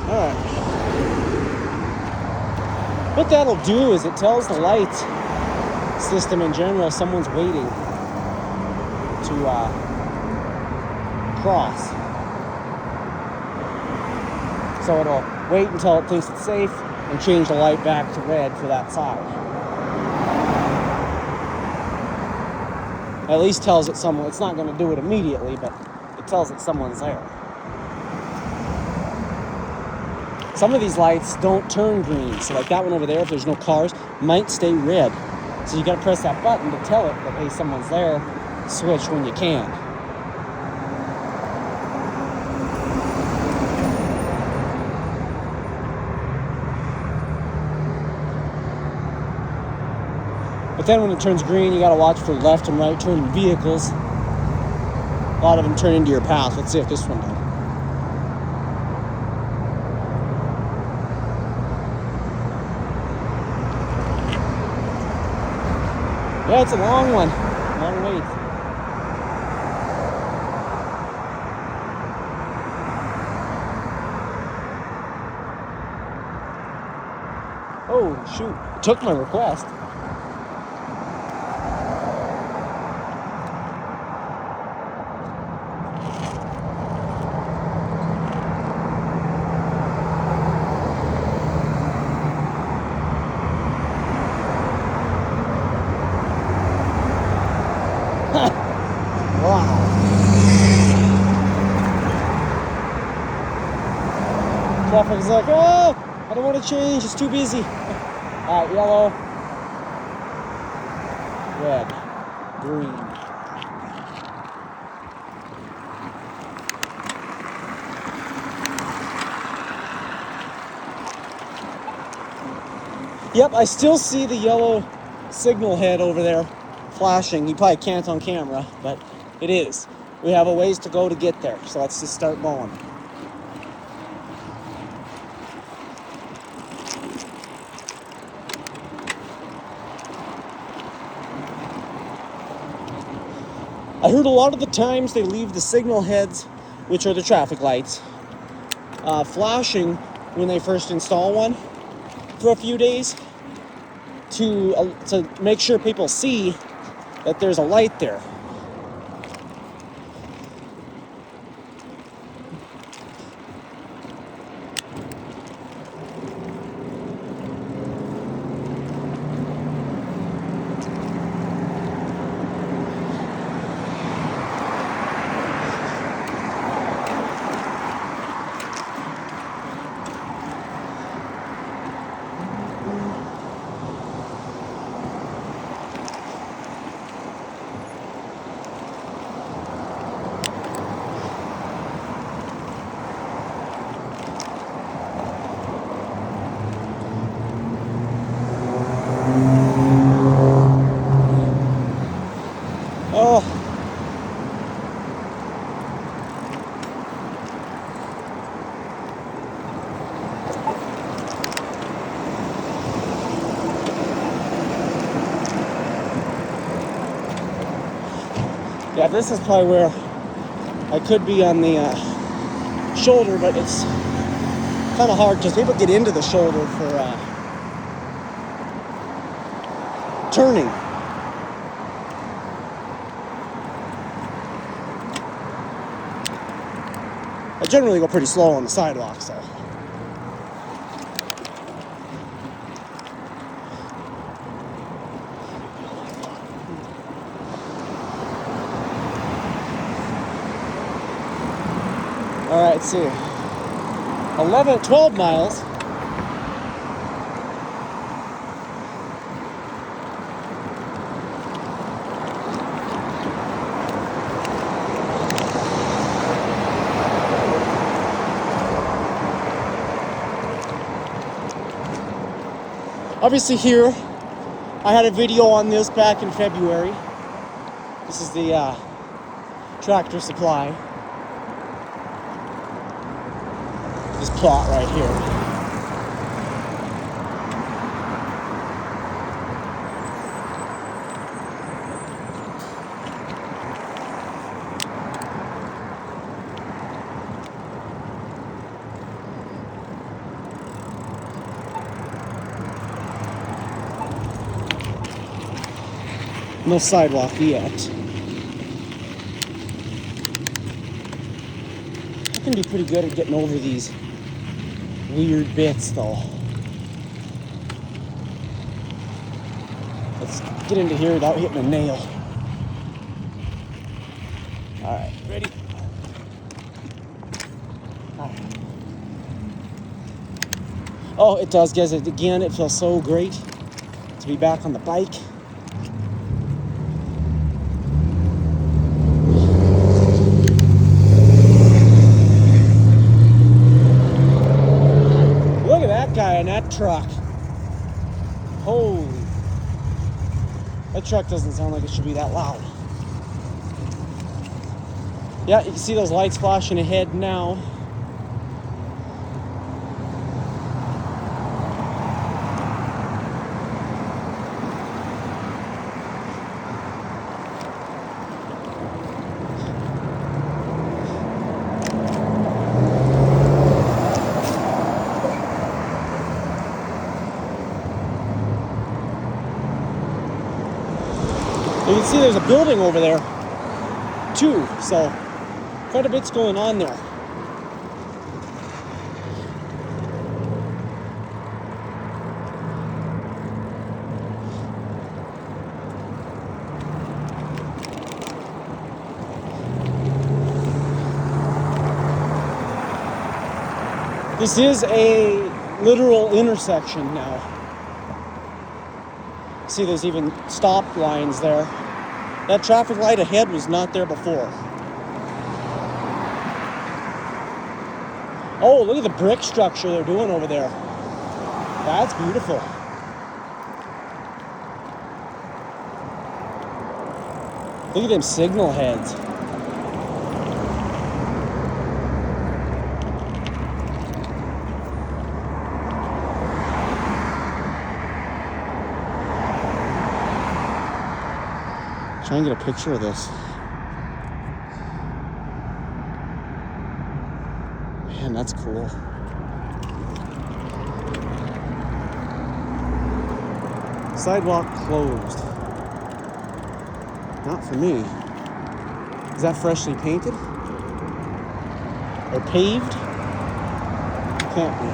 Alright. What that'll do is it tells the light system in general someone's waiting to cross. So it'll wait until it thinks it's safe and change the light back to red for that side. At least tells it someone. It's not going to do it immediately, but it tells it someone's there. Some of these lights don't turn green, so like that one over there, if there's no cars, might stay red. So you got to press that button to tell it that, hey, someone's there. Switch when you can. But then when it turns green, you got to watch for left and right turning vehicles. A lot of them turn into your path. Let's see if this one does. Yeah, it's a long one. Long wait. Oh, shoot. It took my request. Wow. Traffic's like, oh, I don't want to change. It's too busy. All right, yellow, red, green. Yep, I still see the yellow signal head over there flashing. You probably can't on camera, but it is. We have a ways to go to get there, so let's just start going. I heard a lot of the times they leave the signal heads, which are the traffic lights, flashing when they first install one for a few days to make sure people see that there's a light there. Oh. Yeah, this is probably where I could be on the shoulder, but it's kind of hard because people get into the shoulder for turning. I generally go pretty slow on the sidewalk, so. All right, let's see. 12 miles. Obviously here, I had a video on this back in February. This is the Tractor Supply. This plot right here. No sidewalk yet. I can be pretty good at getting over these weird bits though. Let's get into here without hitting a nail. Alright, ready? Alright. Oh, it does, guys. Again, it feels so great to be back on the bike. Look at that guy in that truck. Holy. That truck doesn't sound like it should be that loud. Yeah, you can see those lights flashing ahead now. You can see there's a building over there too, so quite a bit's going on there. This is a literal intersection now. See, there's even stop lines there. That traffic light ahead was not there before. Oh, look at the brick structure they're doing over there. That's beautiful. Look at them signal heads. Try and get a picture of this. Man, that's cool. Sidewalk closed. Not for me. Is that freshly painted? Or paved? Can't be.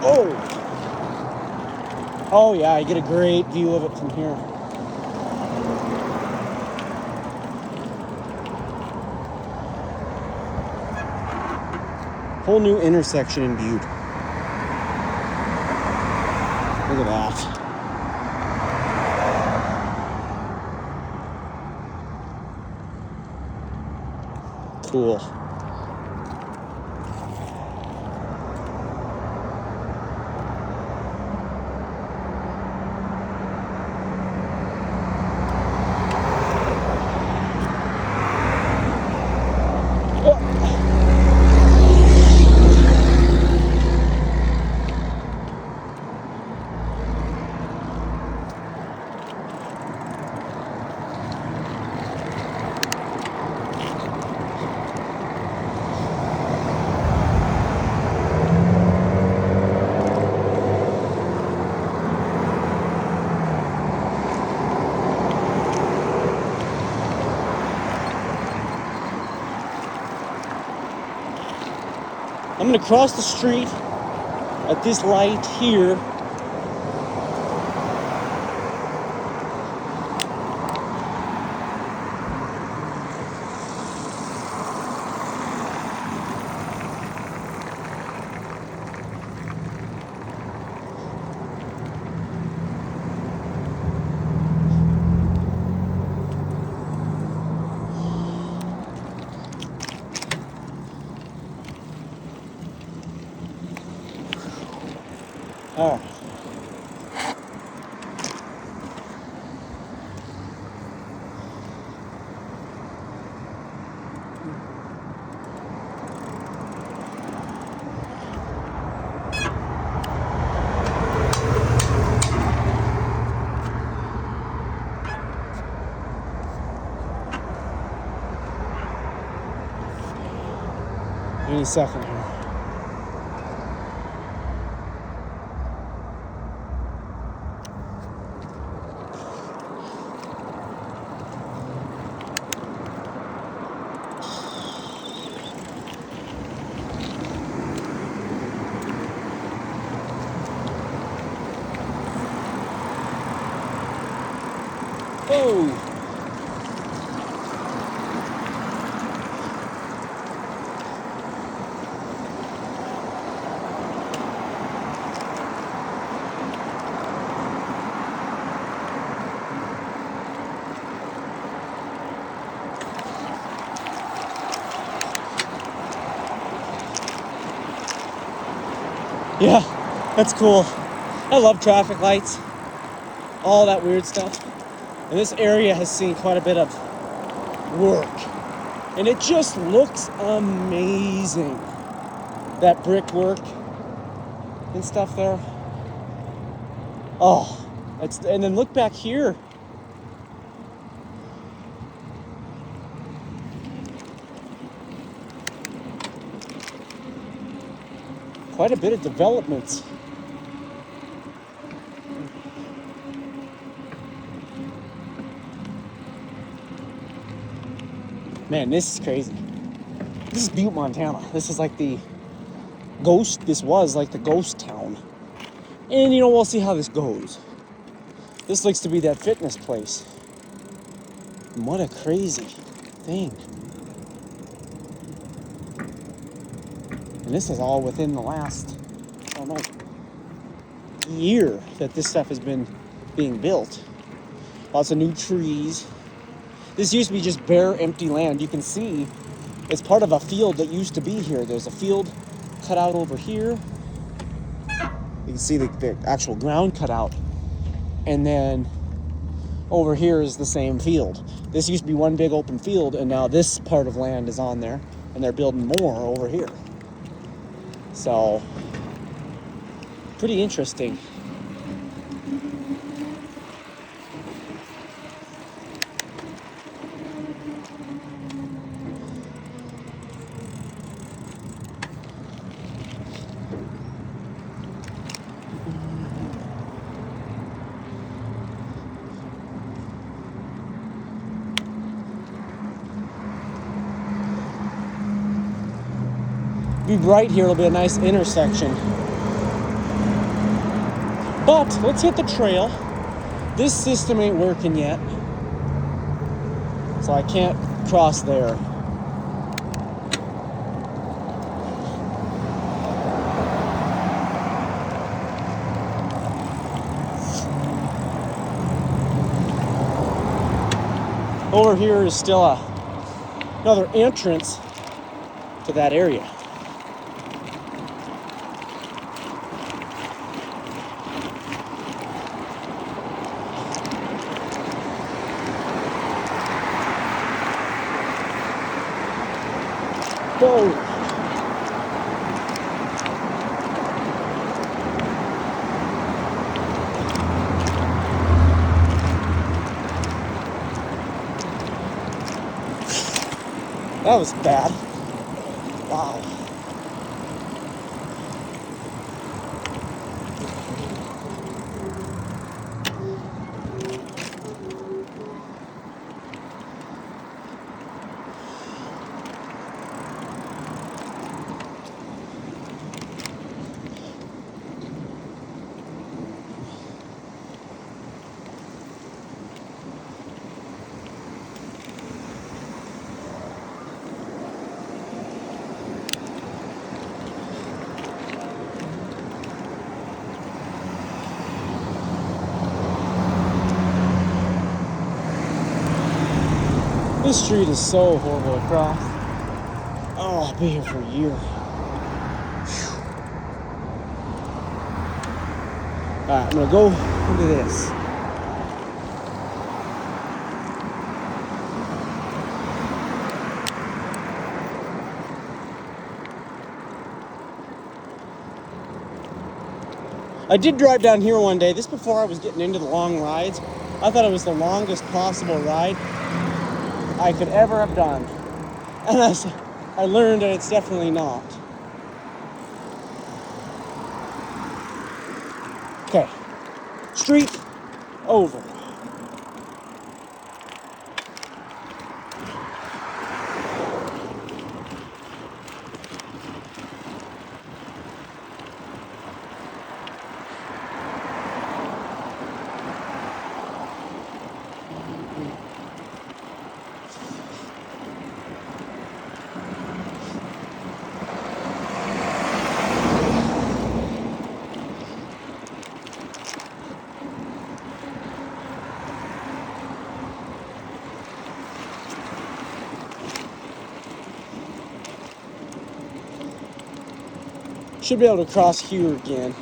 Oh! Oh yeah, I get a great view of it from here. Whole new intersection in Butte. Look at that. Cool. I'm gonna cross the street at this light here. All right. Any second here. Oh! Yeah, that's cool. I love traffic lights, all that weird stuff. And this area has seen quite a bit of work. And it just looks amazing. That brickwork and stuff there. Oh, and then look back here. Quite a bit of developments. Man, this is crazy. This is Butte, Montana. This is like the this was like the ghost town. And we'll see how this goes. This looks to be that fitness place. And what a crazy thing. And this is all within the last, I don't know, year that this stuff has been being built. Lots of new trees. This used to be just bare, empty land. You can see it's part of a field that used to be here. There's a field cut out over here. You can see the actual ground cut out. And then over here is the same field. This used to be one big open field, and now this part of land is on there, and they're building more over here. So, pretty interesting. Be bright here, it'll be a nice intersection. But let's hit the trail. This system ain't working yet, so I can't cross there. Over here is still another entrance to that area. Whoa. That was bad. Wow. This street is so horrible to cross. Oh, I'll be here for a year. Alright, I'm gonna go into this. I did drive down here one day. This before I was getting into the long rides. I thought it was the longest possible ride I could ever have done. And I learned that it's definitely not. Okay, street over. Should be able to cross here again.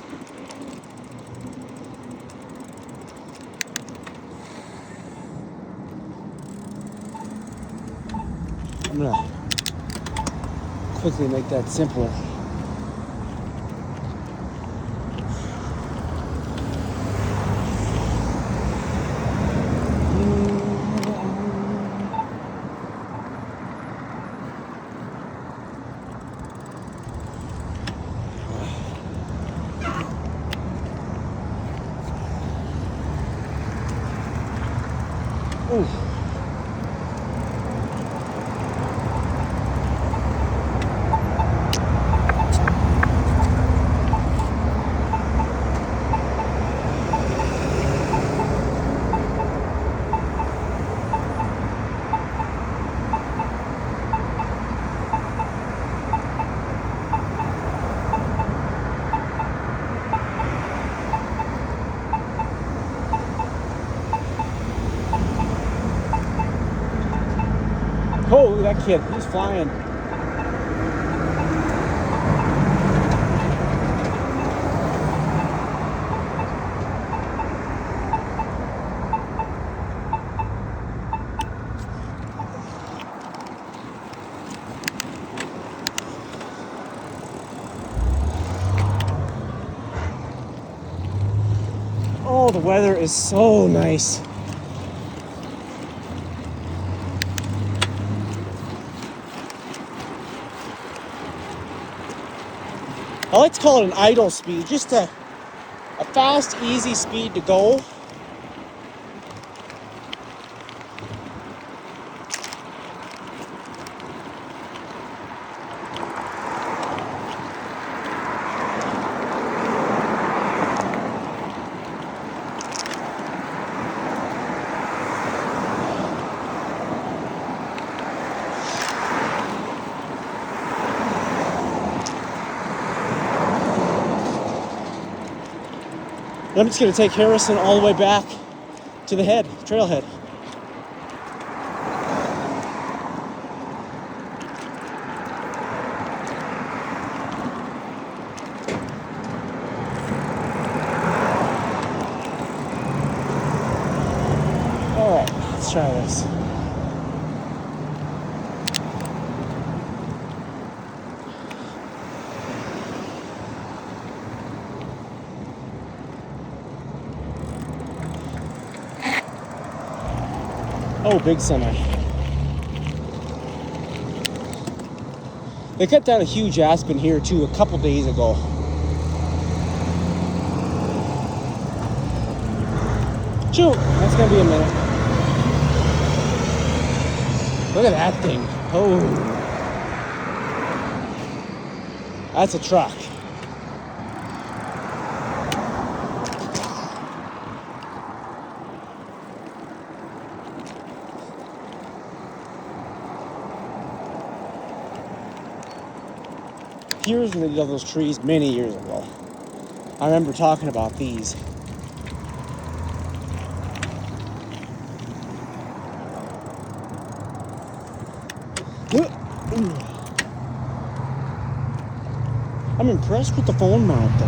I'm gonna quickly make that simpler. Ooh. Holy, that kid, he's flying. Oh, the weather is so nice. I like to call it an idle speed, just a fast, easy speed to go. And I'm just going to take Harrison all the way back to the head, trailhead. All right, let's try this. Oh, big semi. They cut down a huge aspen here too a couple days ago. Shoot, that's gonna be a minute. Look at that thing. Oh, that's a truck. Here's when they dug those trees many years ago. I remember talking about these. I'm impressed with the phone mount though.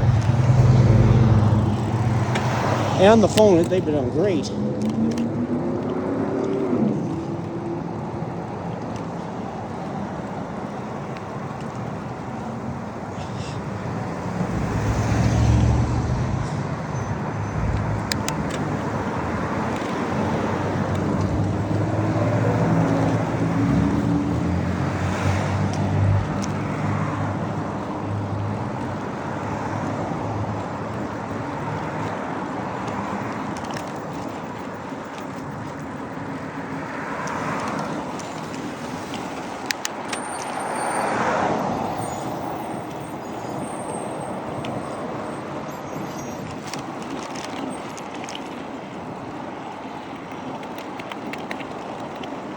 And the phone, they've been doing great.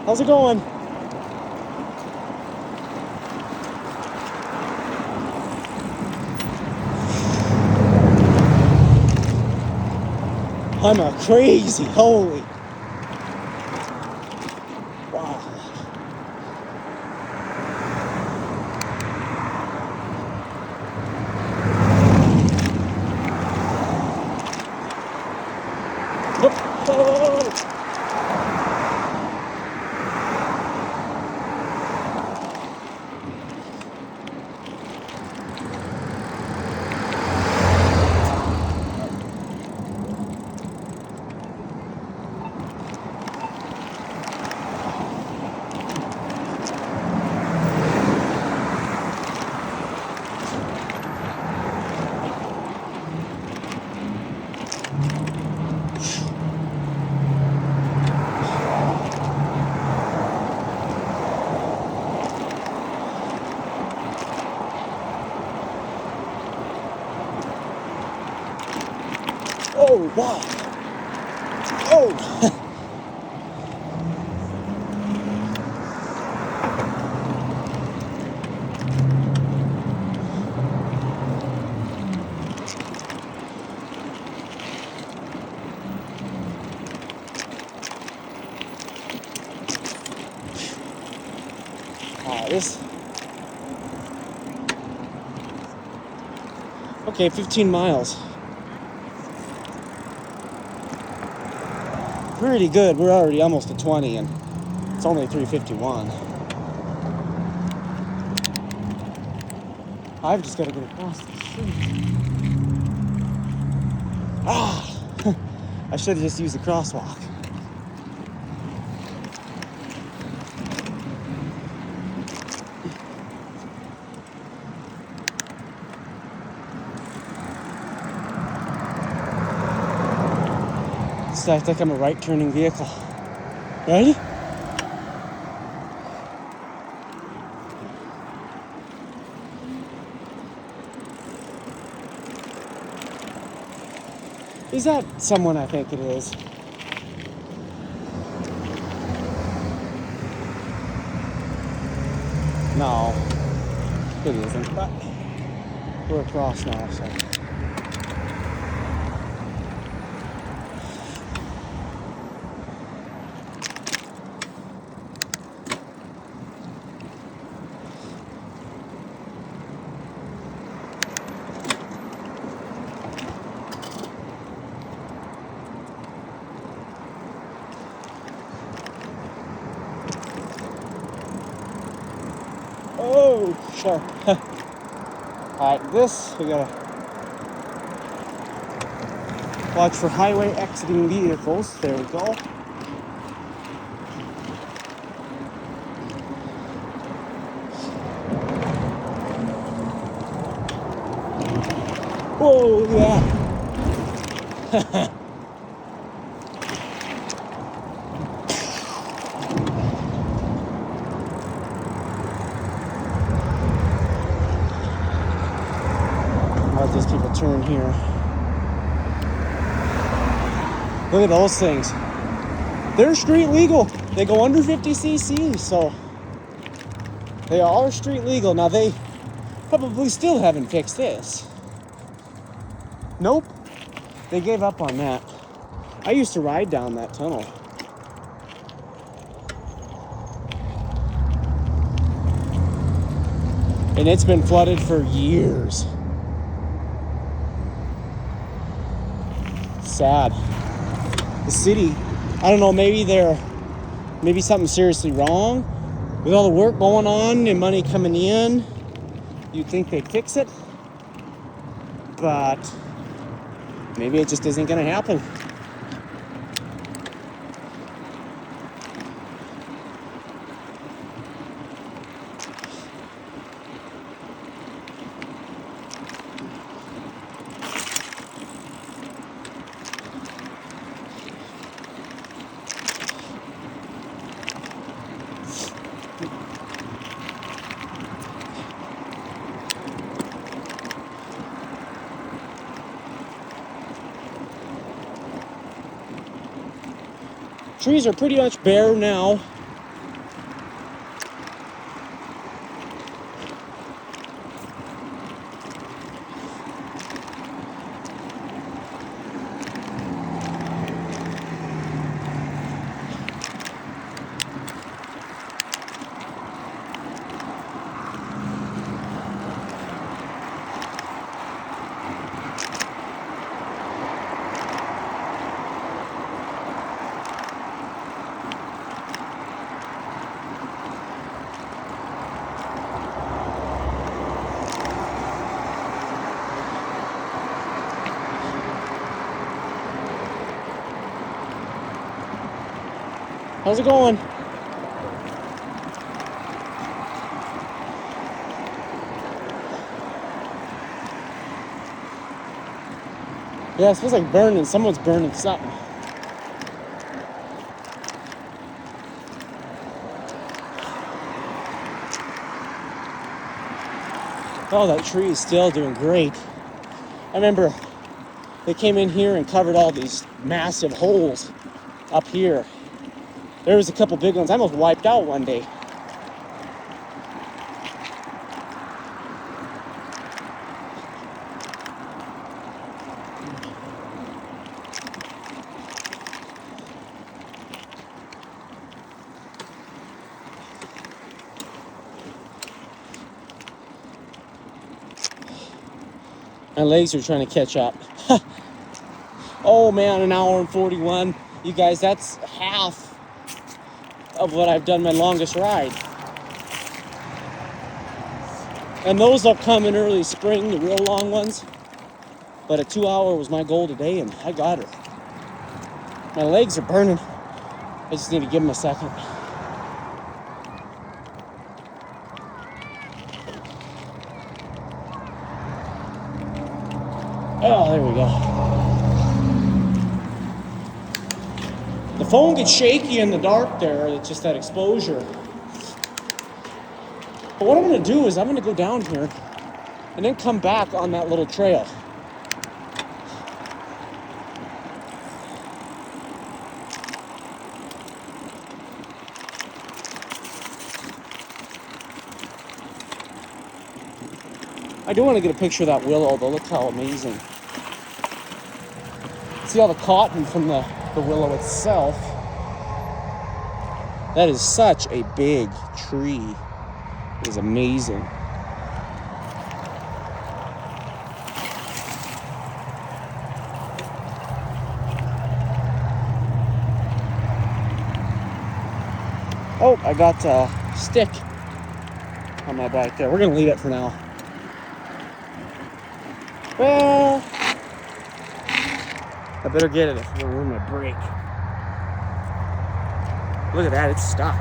How's it going? I'm a crazy, holy. Wow. Oh. Oh, wow. Oh. This. Okay, 15 miles. Pretty good. We're already almost at 20 and it's only 3:51. I've just got to get across the street. Ah! I should have just used the crosswalk. So I think I'm a right turning vehicle. Ready? Is that someone I think it is? No, it isn't, but we're across now, so. Oh, sure. Alright, this, we gotta watch for highway exiting vehicles. There we go. Whoa, look at that. Let these people turn here. Look at those things. They're street legal. They go under 50 cc, so they are street legal. Now they probably still haven't fixed this. Nope. They gave up on that. I used to ride down that tunnel. And it's been flooded for years. Sad. The city, I don't know, maybe something's seriously wrong with all the work going on and money coming in. You'd think they'd fix it, but maybe it just isn't gonna happen. Trees are pretty much bare now. How's it going? Yeah, it smells like burning. Someone's burning something. Oh, that tree is still doing great. I remember they came in here and covered all these massive holes up here. There was a couple big ones. I almost wiped out one day. My legs are trying to catch up. Oh man, an hour and 41. You guys, that's half of what I've done my longest ride. And those will come in early spring, the real long ones. But a 2 hour was my goal today, and I got her. My legs are burning. I just need to give them a second. Oh, there we go. The phone gets shaky in the dark there. It's just that exposure. But what I'm going to do is I'm going to go down here and then come back on that little trail. I do want to get a picture of that willow, though. Look how amazing. See all the cotton from the willow itself. That is such a big tree. It is amazing. Oh, I got a stick on my bike there. We're going to leave it for now. Well, I better get it if I'm going to ruin my brake. Look at that, it's stuck.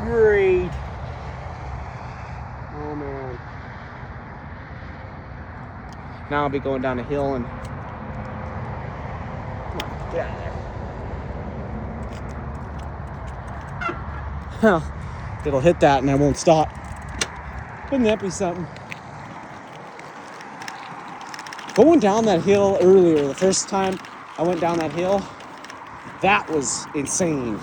Great. Oh man. Now I'll be going down a hill and come on, get out of there. It'll hit that and I won't stop. Wouldn't that be something? Going down that hill earlier, the first time I went down that hill, that was insane.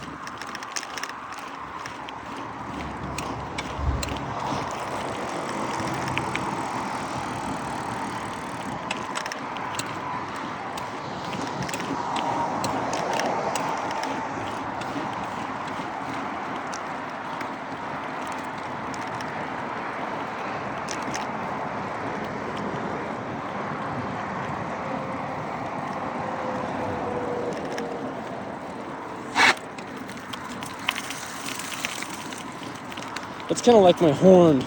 It's kind of like my horn.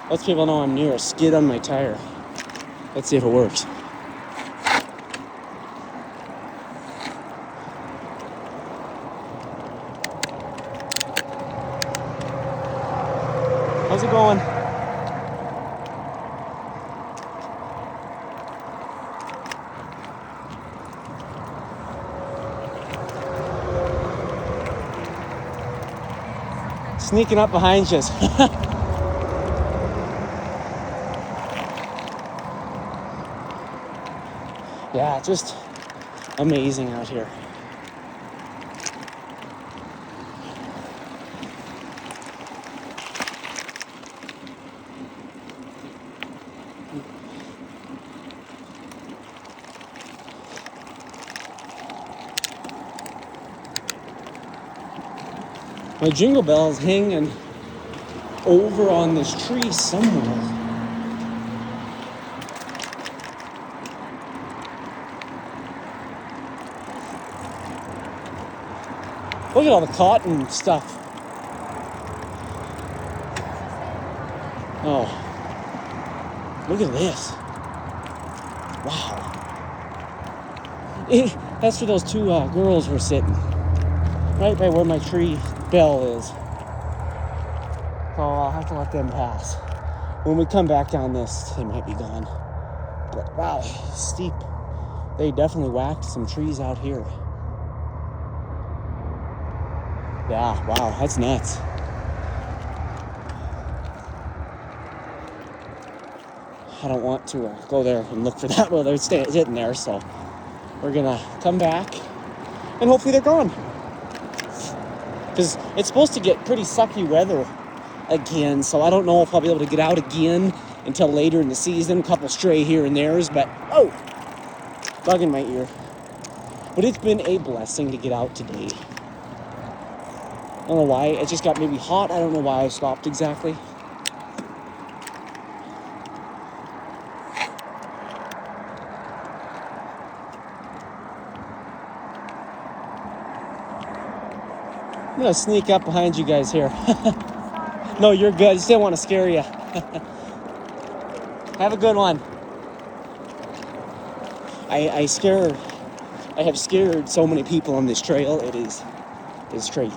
Lets people know I'm near a skid on my tire. Let's see if it works. How's it going? Sneaking up behind you. Yeah, just amazing out here. My jingle bell is hanging over on this tree somewhere. Look at all the cotton stuff. Oh, look at this. Wow. That's where those two girls were sitting. Right by where my tree bell is. So I'll have to let them pass. When we come back down this, they might be gone. But wow, steep. They definitely whacked some trees out here. Yeah, wow, that's nuts. I don't want to go there and look for that while they're sitting there, so we're gonna come back and hopefully they're gone. Because it's supposed to get pretty sucky weather again, so I don't know if I'll be able to get out again until later in the season. A couple stray here and there's, but oh, bug in my ear. But it's been a blessing to get out today. I don't know why, it just got maybe hot. I don't know why I stopped exactly. I'm gonna sneak up behind you guys here. No, you're good. I just didn't want to scare you. Have a good one. I have scared so many people on this trail. It's crazy.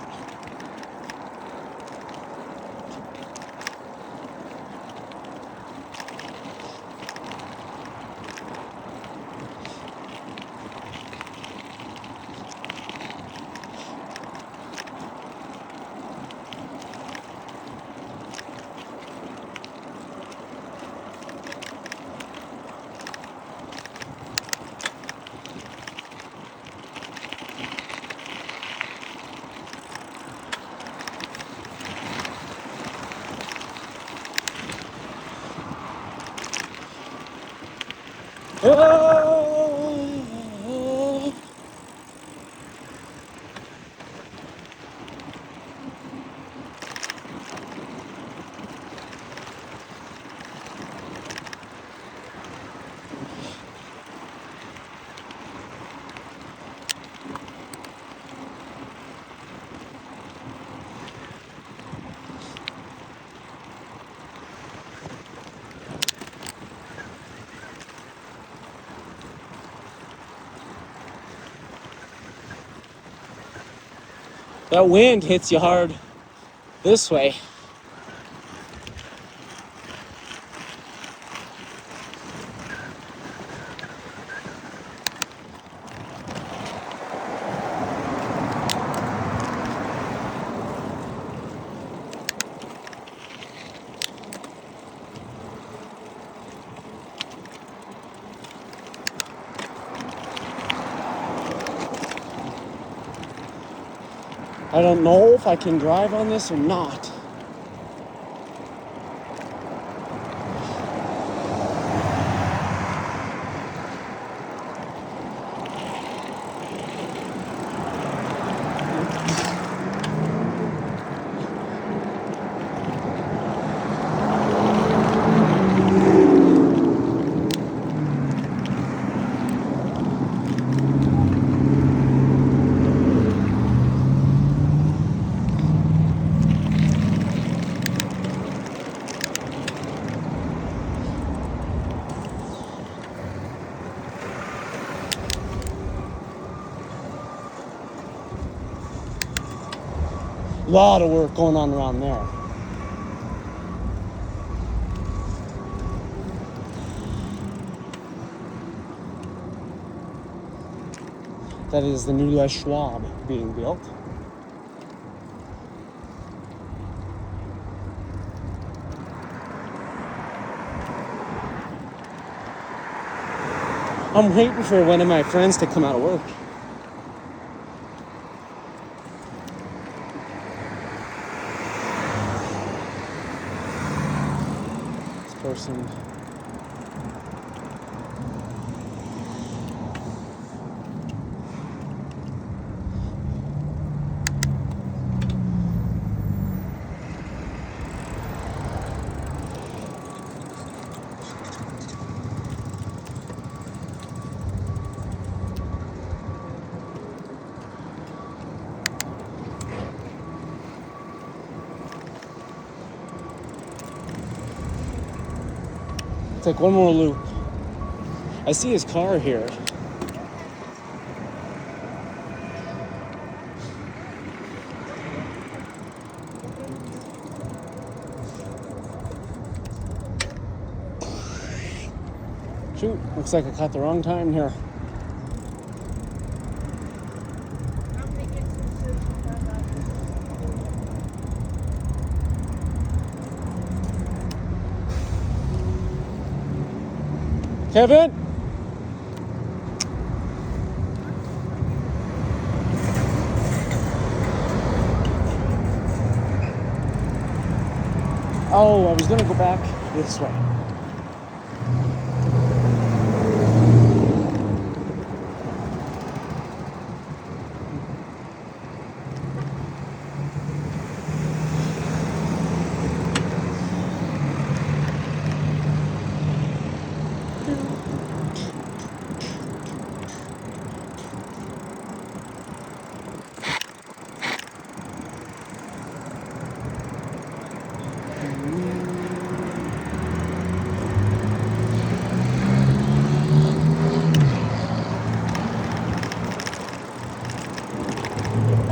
That wind hits you hard this way. I don't know if I can drive on this or not. A lot of work going on around there. That is the new Les Schwab being built. I'm waiting for one of my friends to come out of work. This person. Take one more loop. I see his car here. Shoot, looks like I caught the wrong time here. Kevin? Oh, I was gonna go back this way.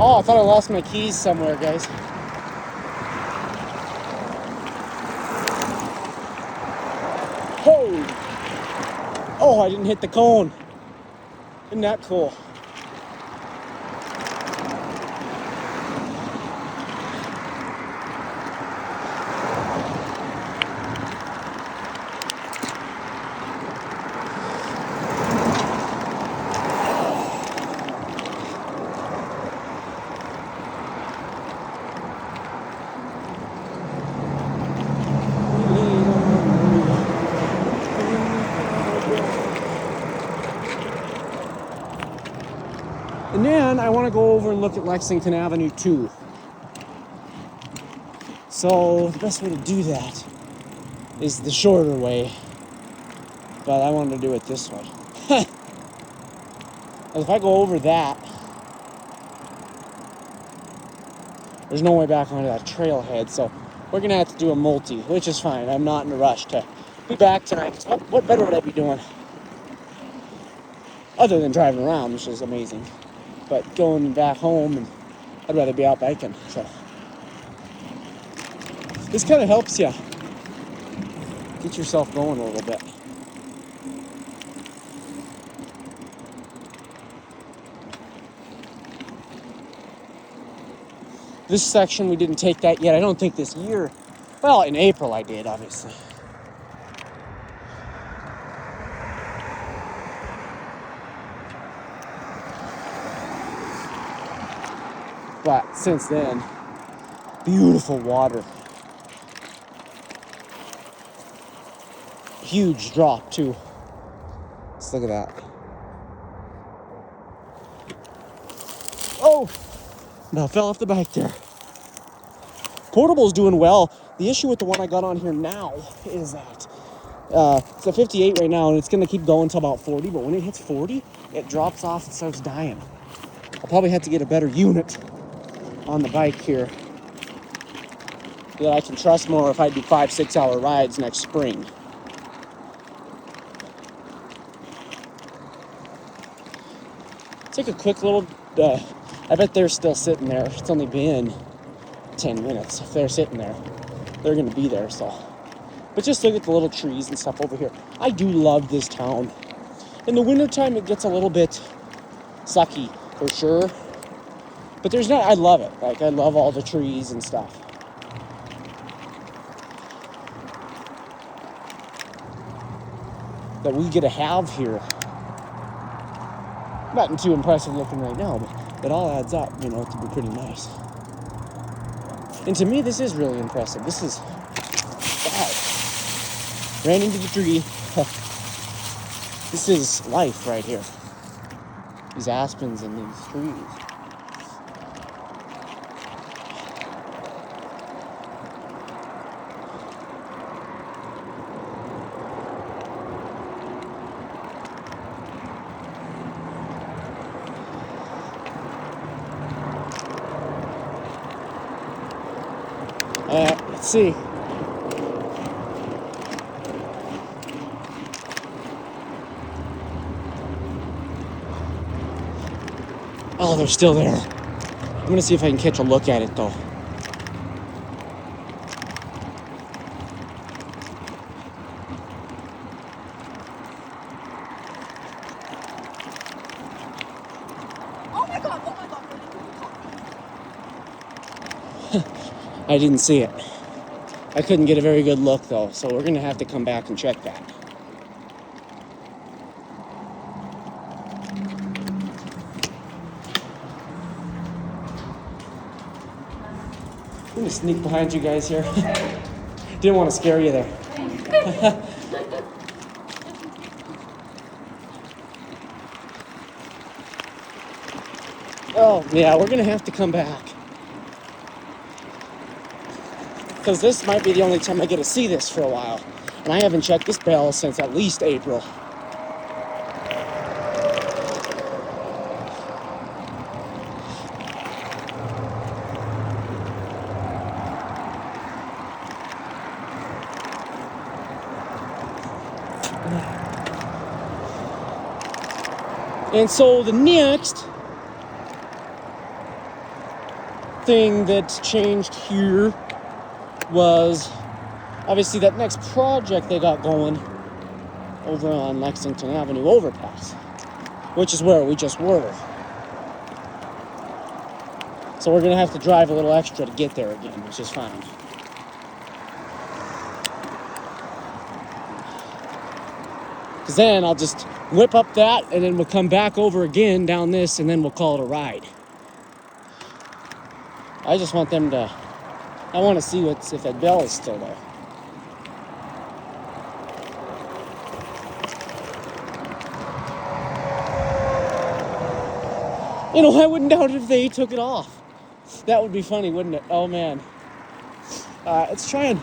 Oh, I thought I lost my keys somewhere, guys. Oh, I didn't hit the cone. Isn't that cool? And then I want to go over and look at Lexington Avenue too. So the best way to do that is the shorter way. But I wanted to do it this way. If I go over that, there's no way back onto that trailhead. So we're going to have to do a multi, which is fine. I'm not in a rush to be back tonight. What better would I be doing? Other than driving around, which is amazing. But going back home, and I'd rather be out biking. So this kind of helps you get yourself going a little bit. This section, we didn't take that yet. I don't think this year. Well, in April I did, obviously. But since then, beautiful water. Huge drop too. Let's look at that. Oh, no, fell off the bike there. Portable's doing well. The issue with the one I got on here now is that it's a 58 right now, and it's gonna keep going until about 40, but when it hits 40, it drops off and starts dying. I'll probably have to get a better unit on the bike here that I can trust more if I do 5-6 hour rides next spring. Take a quick little, I bet they're still sitting there. It's only been 10 minutes. If they're sitting there, they're gonna be there, so. But just look at the little trees and stuff over here. I do love this town. In the wintertime, it gets a little bit sucky, for sure. But there's not, I love it. Like, I love all the trees and stuff. That we get to have here. Nothing too impressive looking right now, but it all adds up, you know, to be pretty nice. And to me, this is really impressive. This is, wow. Ran into the tree. This is life right here. These aspens and these trees. Let's see. Oh, they're still there. I'm gonna see if I can catch a look at it though. Oh my god. I didn't see it. I couldn't get a very good look though, so we're gonna have to come back and check that. I'm gonna sneak behind you guys here. Didn't want to scare you there. Oh, yeah, we're gonna have to come back. Because this might be the only time I get to see this for a while. And I haven't checked this bell since at least April. And so the next thing that changed here was obviously that next project they got going over on Lexington Avenue overpass, which is where we just were. So we're gonna have to drive a little extra to get there again, which is fine. Because then I'll just whip up that and then we'll come back over again down this and then we'll call it a ride. I just want them to, I want to see if that bell is still there. You know, I wouldn't doubt it if they took it off. That would be funny, wouldn't it? Oh man. Let's try and...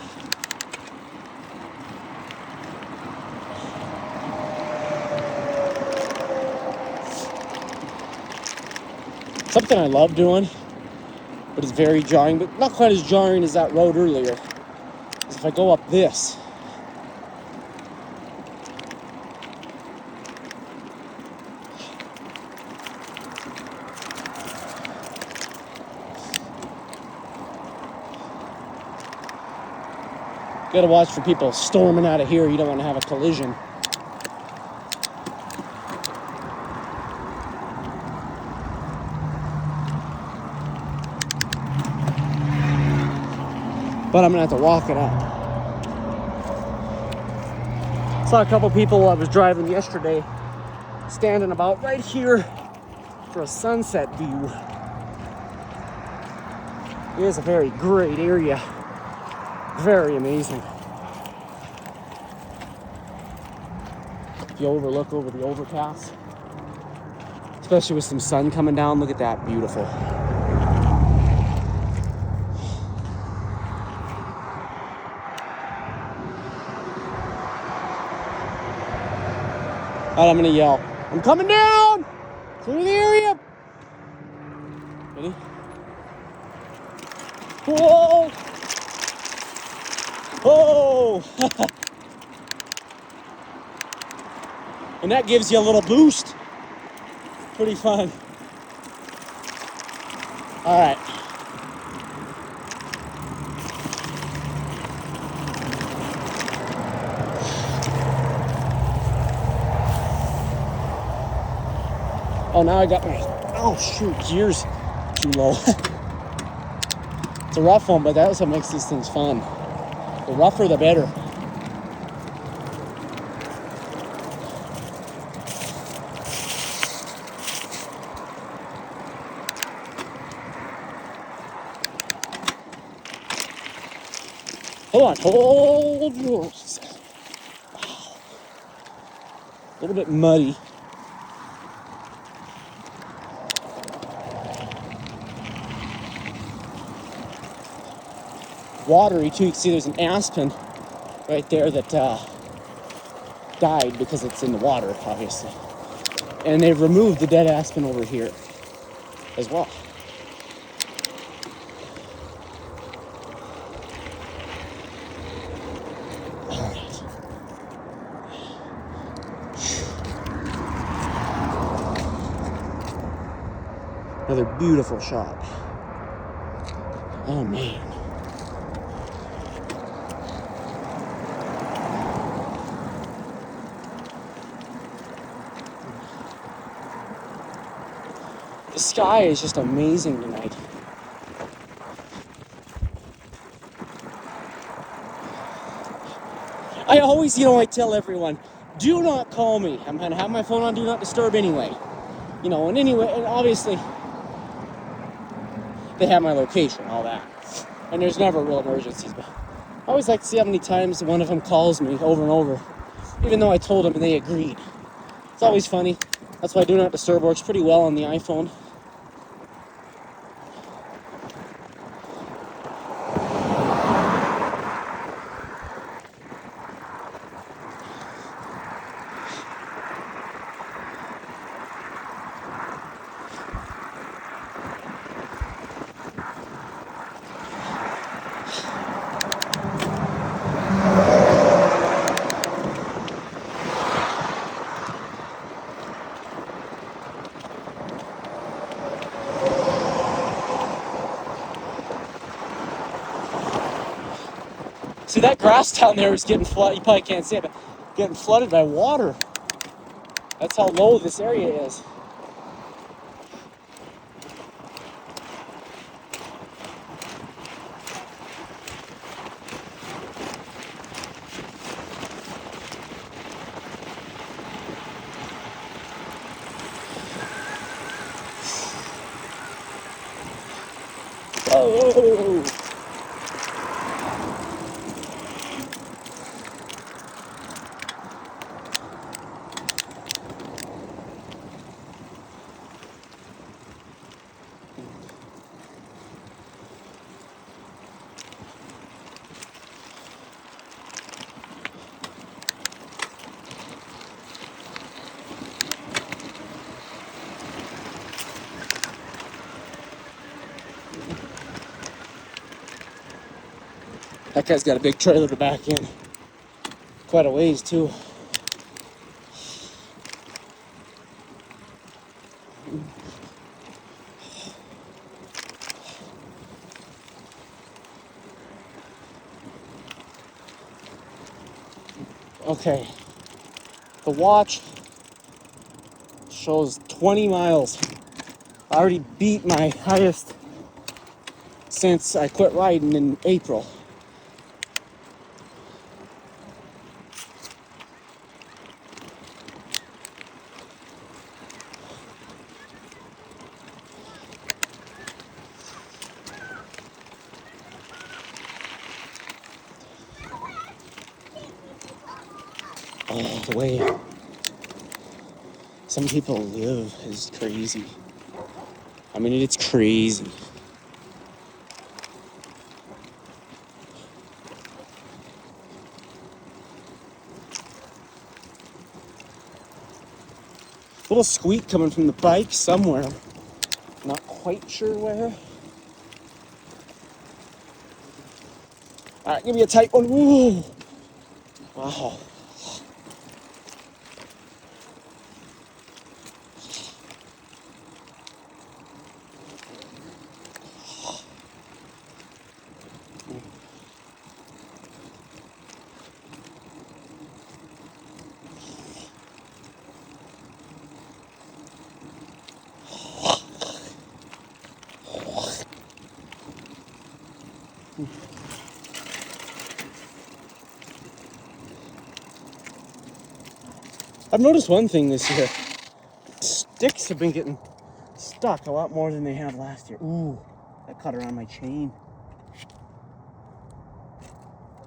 Something I love doing, but it's very jarring, but not quite as jarring as that road earlier, is if I go up this. You gotta watch for people storming out of here. You don't want to have a collision. But I'm gonna have to walk it up. Saw a couple people I was driving yesterday standing about right here for a sunset view. It is a very great area. Very amazing. If you overlook over the overpass, especially with some sun coming down, look at that, beautiful. All right, I'm gonna yell, I'm coming down! Clear the area! Ready? Whoa! Whoa! And that gives you a little boost. Pretty fun. All right. Oh, now I got my, oh shoot, gears too low. It's a rough one, but that's what makes these things fun. The rougher, the better. Hold on, hold yours. Wow. A little bit muddy. Watery too. You can see there's an aspen right there that died because it's in the water, obviously. And they've removed the dead aspen over here as well. All right. Another beautiful shot. Oh man. The sky is just amazing tonight. I always, I tell everyone, do not call me. I'm going to have my phone on Do Not Disturb anyway. And obviously, they have my location, all that. And there's never real emergencies, but I always like to see how many times one of them calls me over and over, even though I told them and they agreed. It's always funny. That's why Do Not Disturb works pretty well on the iPhone. See, that grass down there is getting flooded. You probably can't see it, but getting flooded by water. That's how low this area is. Oh! That guy's got a big trailer to back in. Quite a ways, too. Okay. The watch shows 20 miles. I already beat my highest since I quit riding in April. Oh, the way some people live is crazy. I mean, it's crazy. Little squeak coming from the bike somewhere. Not quite sure where. All right, give me a tight one. Ooh. Wow. I've noticed one thing this year. Sticks have been getting stuck a lot more than they have last year. Ooh, that caught around my chain.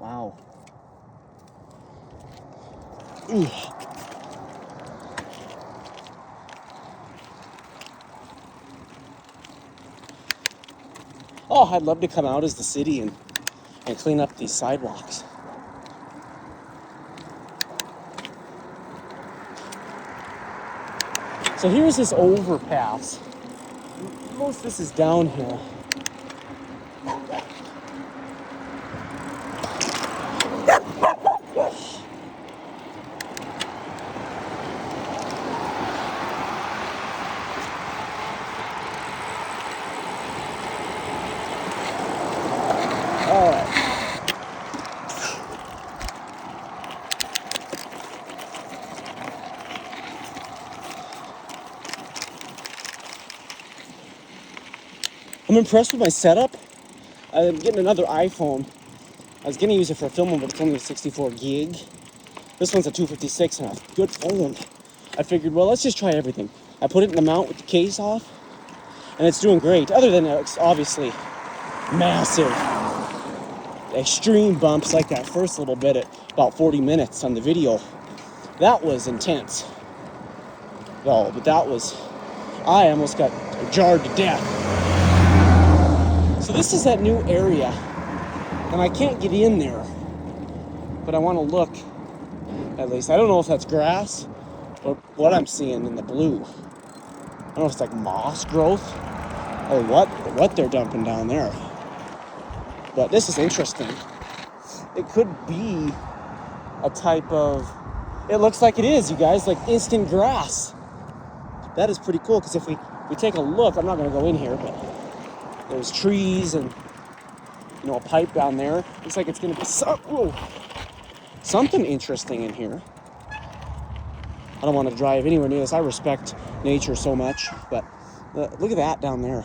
Wow. Ooh. Oh, I'd love to come out as the city and clean up these sidewalks. So here's this overpass. Most of this is downhill. All right. I'm impressed with my setup. I'm getting another iPhone. I was gonna use it for filming, but it's only a 64 gig. This one's a 256 and a good phone. I figured, well, let's just try everything. I put it in the mount with the case off, and it's doing great. Other than it's obviously massive, extreme bumps like that first little bit at about 40 minutes on the video. That was intense. Well, but that was, I almost got jarred to death. So this is that new area, and I can't get in there, but I want to look, at least. I don't know if that's grass or what I'm seeing in the blue. I don't know if it's like moss growth or what they're dumping down there. But this is interesting. It could be a type of, it looks like it is, you guys, like instant grass. That is pretty cool, because if we take a look, I'm not going to go in here, but there's trees and you know, a pipe down there. Looks like it's gonna be something interesting in here. I don't want to drive anywhere near this. I respect nature so much, but look at that down there.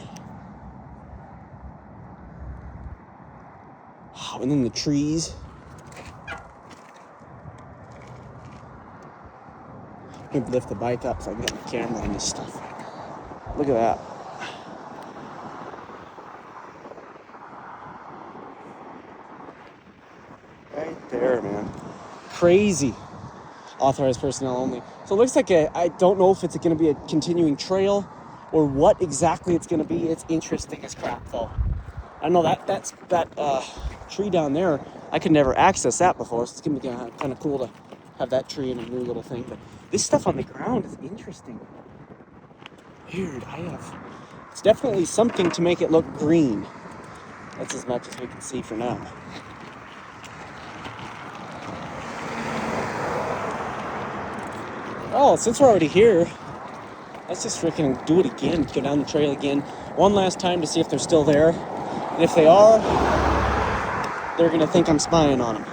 Wow, and then the trees. Maybe lift the bike up so I can get my camera on this stuff. Look at that. Right there, man. Crazy. Authorized personnel only. So it looks like I don't know if it's going to be a continuing trail or what exactly it's going to be. It's interesting as crap, though. I know that tree down there, I could never access that before, so it's going to be kind of cool to have that tree in a new little thing. But this stuff on the ground is interesting. Weird. It's definitely something to make it look green. That's as much as we can see for now. Oh, since we're already here, let's just freaking do it again. Go down the trail again. One last time to see if they're still there. And if they are, they're going to think I'm spying on them.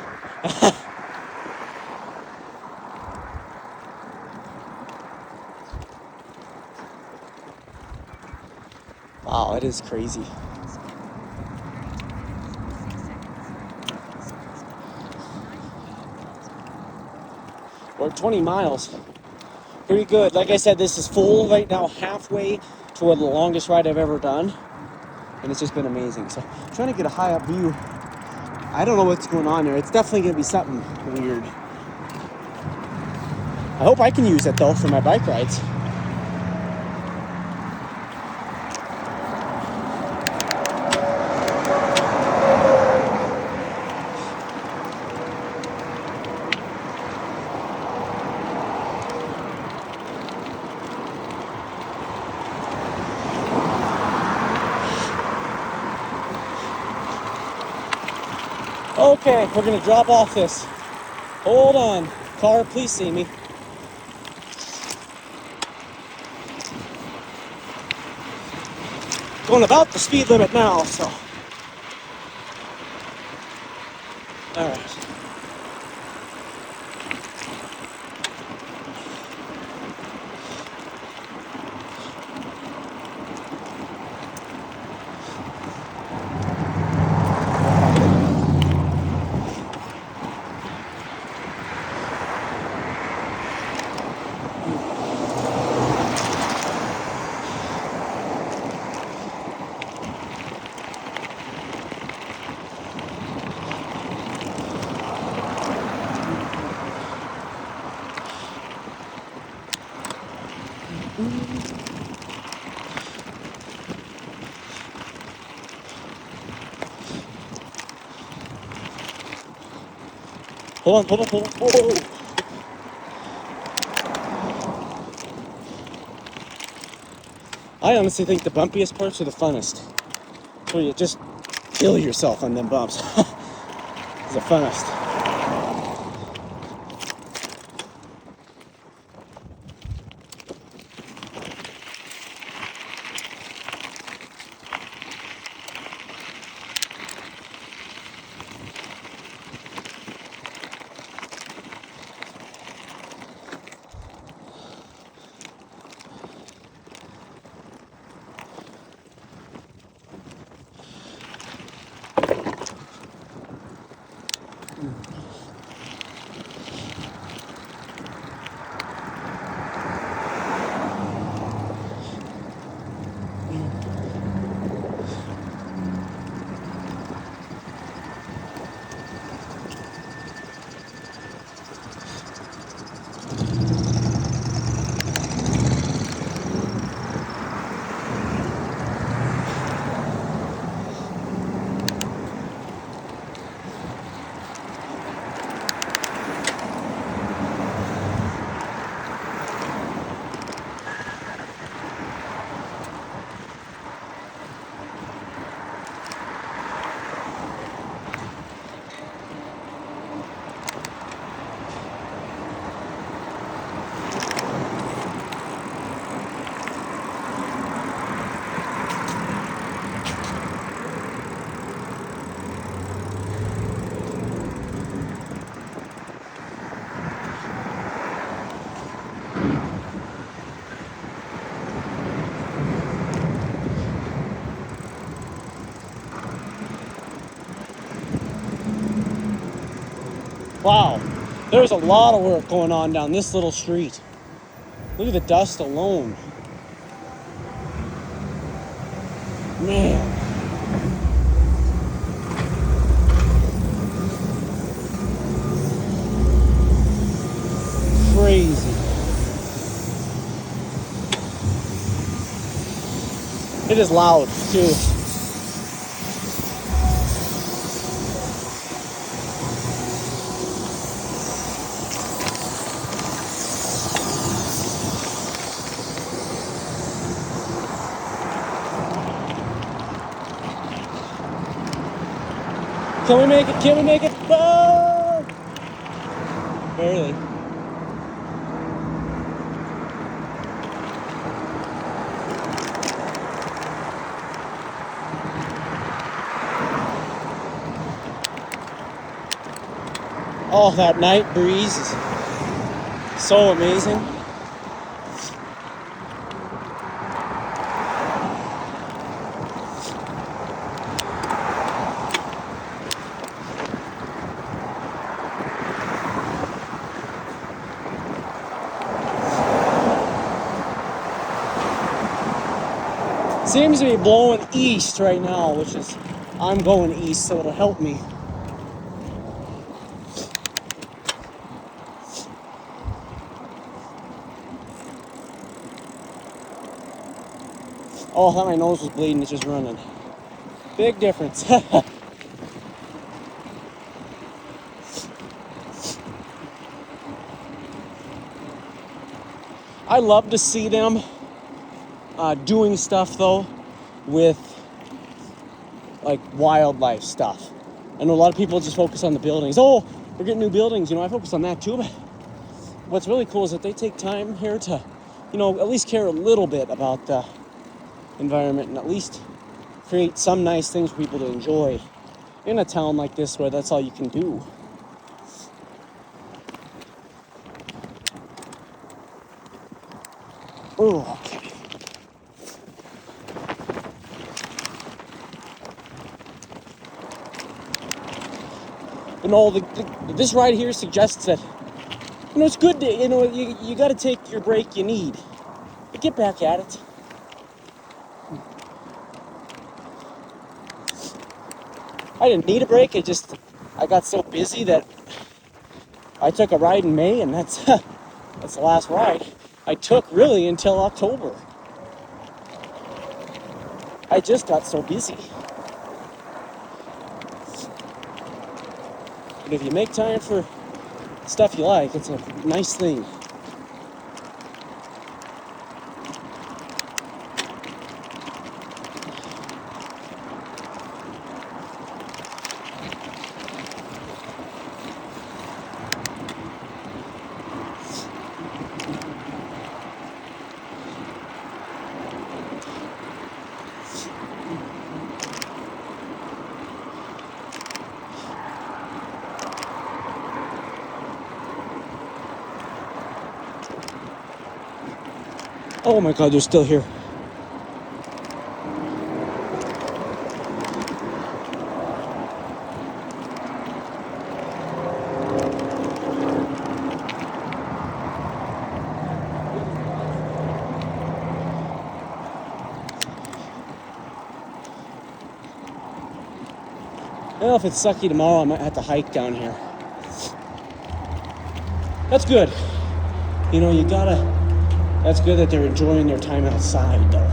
Wow, it is crazy. We're 20 miles. Pretty good. Like I said, this is full right now, halfway to the longest ride I've ever done. And it's just been amazing. So I'm trying to get a high up view. I don't know what's going on there. It's definitely going to be something weird. I hope I can use it though for my bike rides. Okay, we're gonna drop off this. Hold on. Car, please see me. Going about the speed limit now, so. All right. Hold on. Whoa. I honestly think the bumpiest parts are the funnest. So you just kill yourself on them bumps. It's the funnest. Wow, there's a lot of work going on down this little street. Look at the dust alone. Man. Crazy. It is loud too. Can we make it? Can we make it? Oh! Barely. Oh, that night breeze is so amazing. Seems to be blowing east right now, which is, I'm going east, so it'll help me. Oh, I thought my nose was bleeding, it's just running. Big difference. I love to see them doing stuff though with like wildlife stuff. I know a lot of people just focus on the buildings. Oh, we're getting new buildings, I focus on that too, but what's really cool is that they take time here to, at least care a little bit about the environment and at least create some nice things for people to enjoy in a town like this where that's all you can do. Oh, okay. This ride here suggests that, it's good to, you got to take your break you need. But get back at it. I didn't need a break. I got so busy that I took a ride in May, and that's that's the last ride I took really until October. I just got so busy. But if you make time for stuff you like, it's a nice thing. Oh my God, they're still here. I don't know if it's sucky tomorrow, I might have to hike down here. That's good. That's good that they're enjoying their time outside though.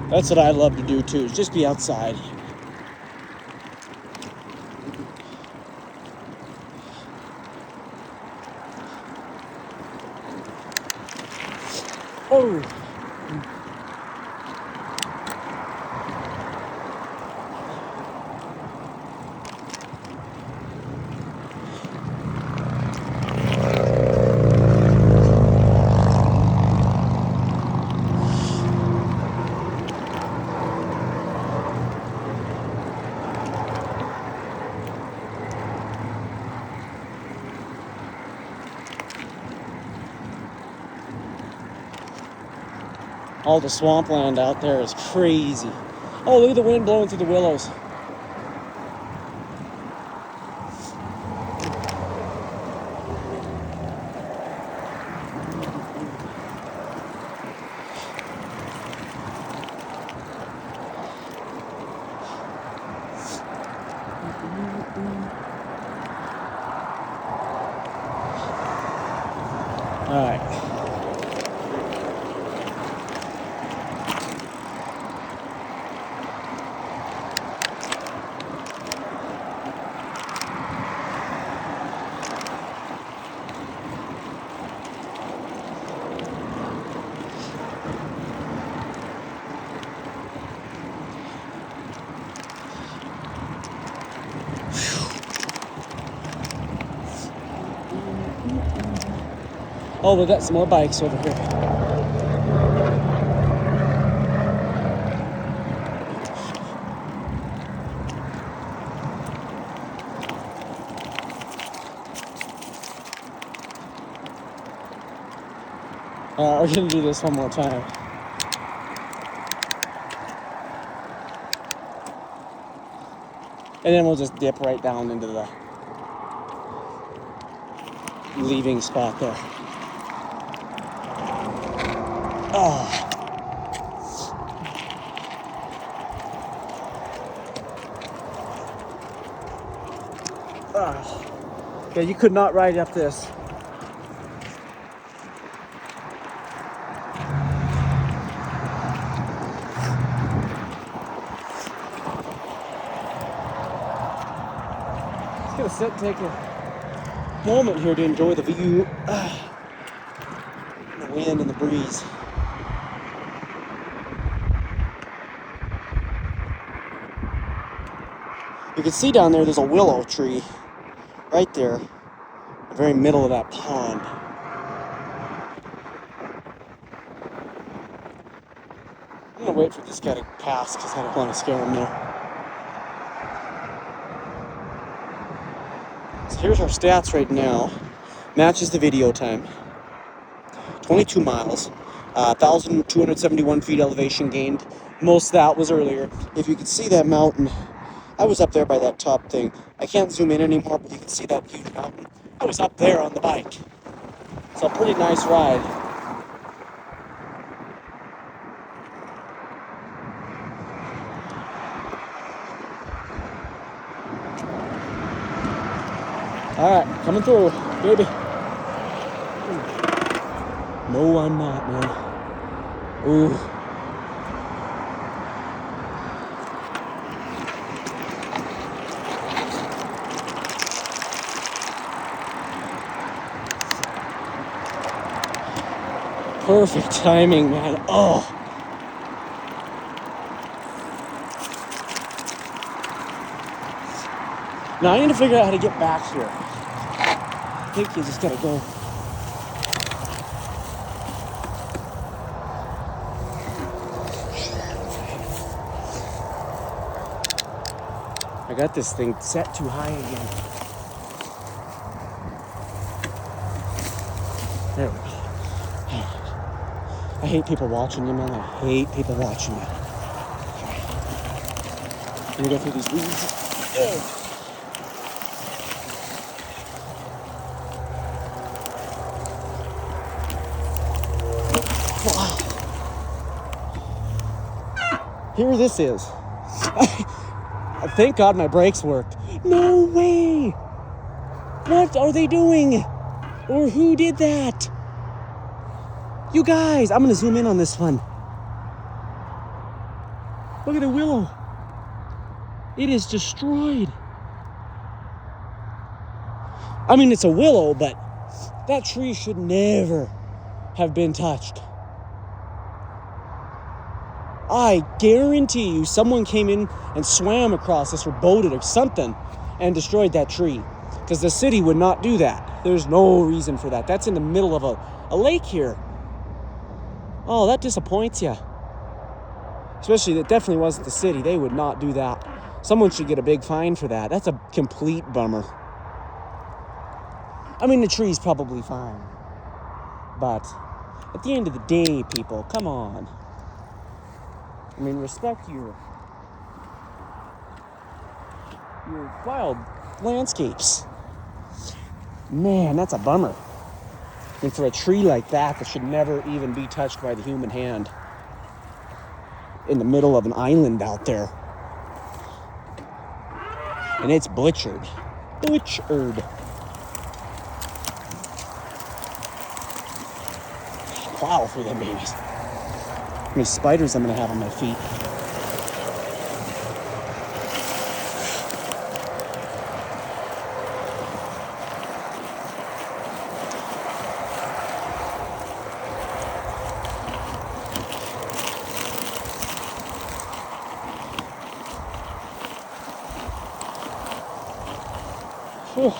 That's what I love to do too, is just be outside. Oh. All the swampland out there is crazy. Oh, look at the wind blowing through the willows. All right. Oh, we got some more bikes over here. We're gonna do this one more time. And then we'll just dip right down into the leaving spot there. Oh. Yeah, you could not ride up this. Just gonna sit and take a moment here to enjoy the view, the wind and the breeze. You can see down there's a willow tree right there, in the very middle of that pond. I'm gonna wait for this guy to pass because I don't want to scare him there. So here's our stats right now. Matches the video time. 22 miles, 1,271 feet elevation gained. Most of that was earlier. If you could see that mountain, I was up there by that top thing. I can't zoom in anymore, but you can see that huge mountain. I was up there on the bike. So a pretty nice ride. All right, coming through, baby. No, I'm not, man. Ooh. Perfect timing, man. Oh. Now I need to figure out how to get back here. I think you just gotta go. I got this thing set too high again. There we go. I hate people watching you, man. I hate people watching you. Let me go through these weeds. Ugh. Wow. Here this is. Thank God my brakes worked. No way! What are they doing? Or who did that? You guys, I'm gonna zoom in on this one. Look at the willow. It is destroyed. I mean, it's a willow, but that tree should never have been touched. I guarantee you someone came in and swam across this or boated or something and destroyed that tree. Because the city would not do that. There's no reason for that. That's in the middle of a lake here. Oh, that disappoints you. Especially, it definitely wasn't the city. They would not do that. Someone should get a big fine for that. That's a complete bummer. I mean, the tree's probably fine. But at the end of the day, people, come on. I mean, respect your your wild landscapes. Man, that's a bummer. And for a tree like that should never even be touched by the human hand in the middle of an island out there. And it's butchered. Butchered. Wow, for them babies. How many spiders I'm gonna have on my feet. Whew.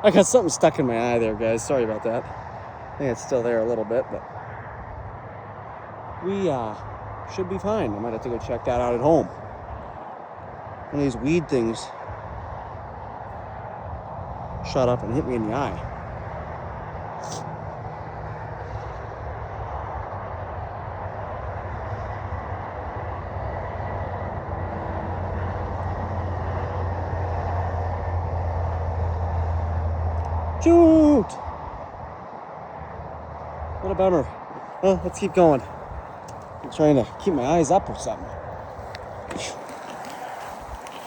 I got something stuck in my eye there, guys. Sorry about that. I think it's still there a little bit, but we should be fine. I might have to go check that out at home. One of these weed things shot up and hit me in the eye. Shoot! What a bummer. Well, let's keep going. I'm trying to keep my eyes up or something.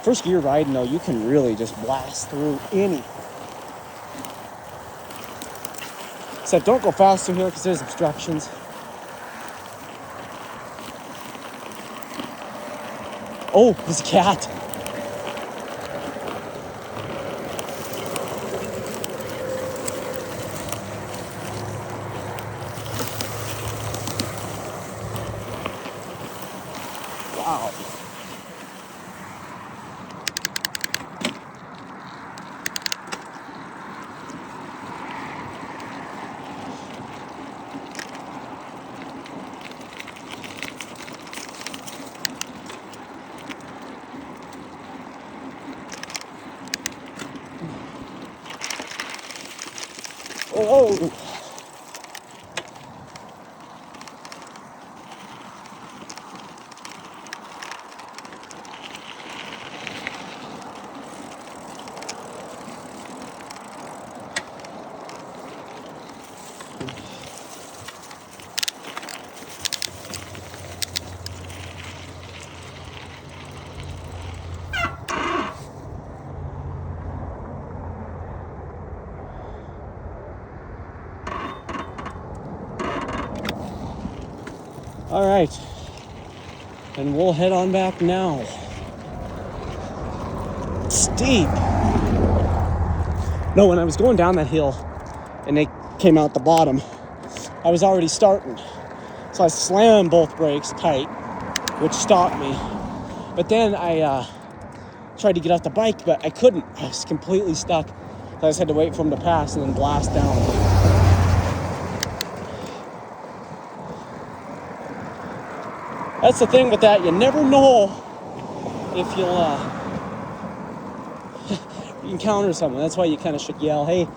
First gear riding, though, you can really just blast through any. Except don't go faster here because there's obstructions. Oh, there's a cat. Wow. Oh. All right, and we'll head on back now. Steep. No, when I was going down that hill and they came out the bottom, I was already starting. So I slammed both brakes tight, which stopped me. But then I tried to get off the bike, but I couldn't. I was completely stuck. So I just had to wait for him to pass and then blast down. That's the thing with that, you never know if you'll encounter someone. That's why you kind of should yell, hey,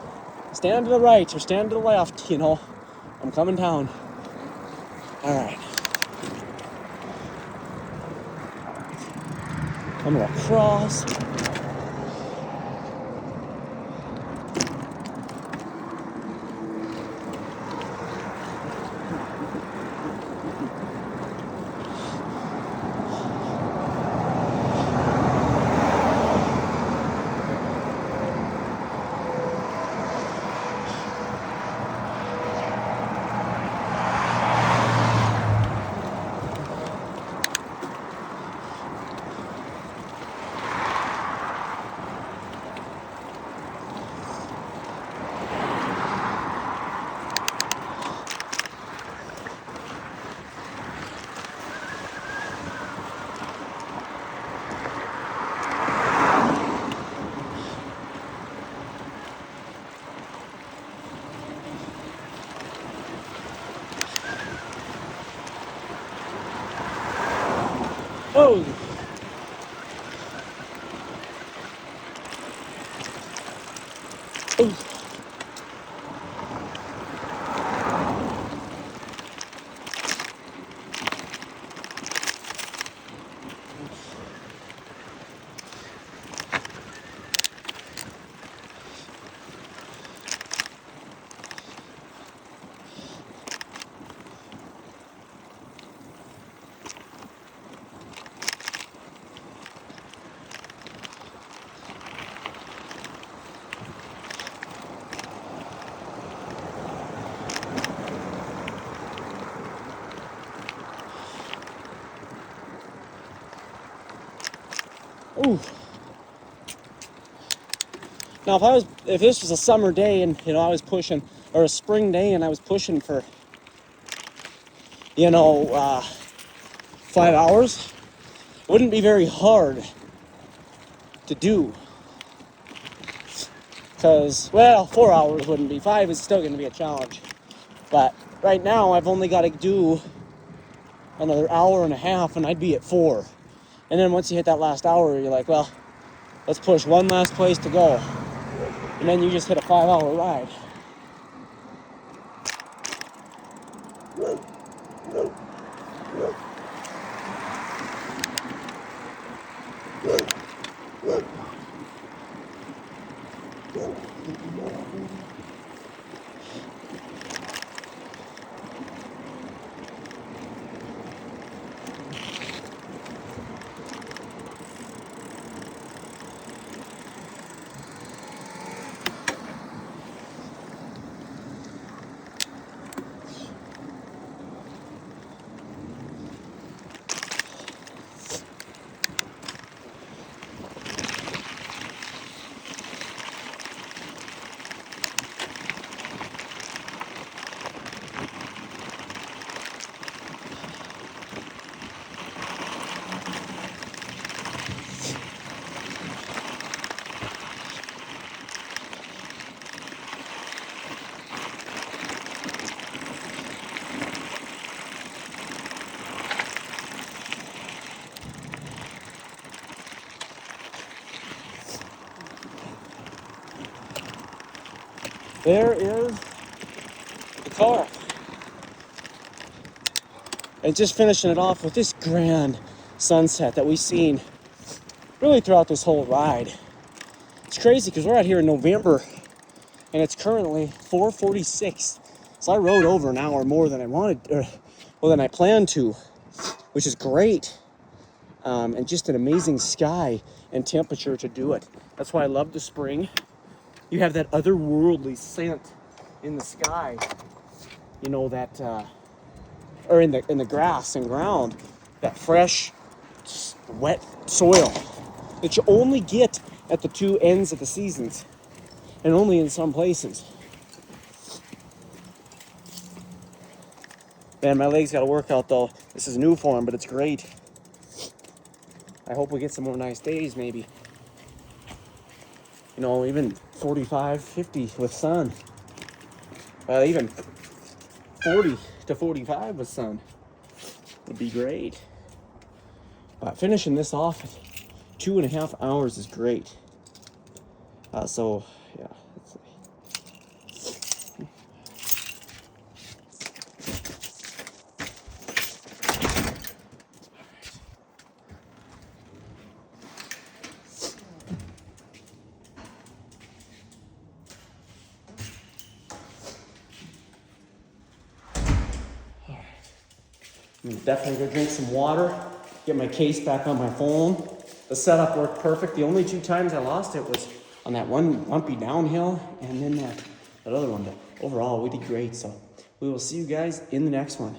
stand to the right or stand to the left, you know, I'm coming down. All right. I'm gonna cross. Ooh. Ooh. Now, if this was a summer day and I was pushing, or a spring day and I was pushing for 5 hours, it wouldn't be very hard to do. Because, well, 4 hours wouldn't be. 5 is still going to be a challenge. But right now, I've only got to do another hour and a half, and I'd be at 4. And then once you hit that last hour, you're like, well, let's push one last place to go. And then you just hit a 5-hour ride. There is the car. And just finishing it off with this grand sunset that we've seen really throughout this whole ride. It's crazy because we're out here in November and it's currently 4:46. So I rode over an hour more than I wanted, than I planned to, which is great. And just an amazing sky and temperature to do it. That's why I love the spring. You have that otherworldly scent in the sky, or in the grass and ground, that fresh, wet soil that you only get at the two ends of the seasons, and only in some places. Man, my legs got to work out though. This is new for them, but it's great. I hope we get some more nice days, maybe. Even 45, 50 with sun. Well, even 40 to 45 with sun would be great. But finishing this off at 2.5 hours is great. So, yeah. I'm definitely gonna drink some water, get my case back on my phone. The setup worked perfect. The only 2 times I lost it was on that one bumpy downhill and then that other one. But overall, we did great. So we will see you guys in the next one.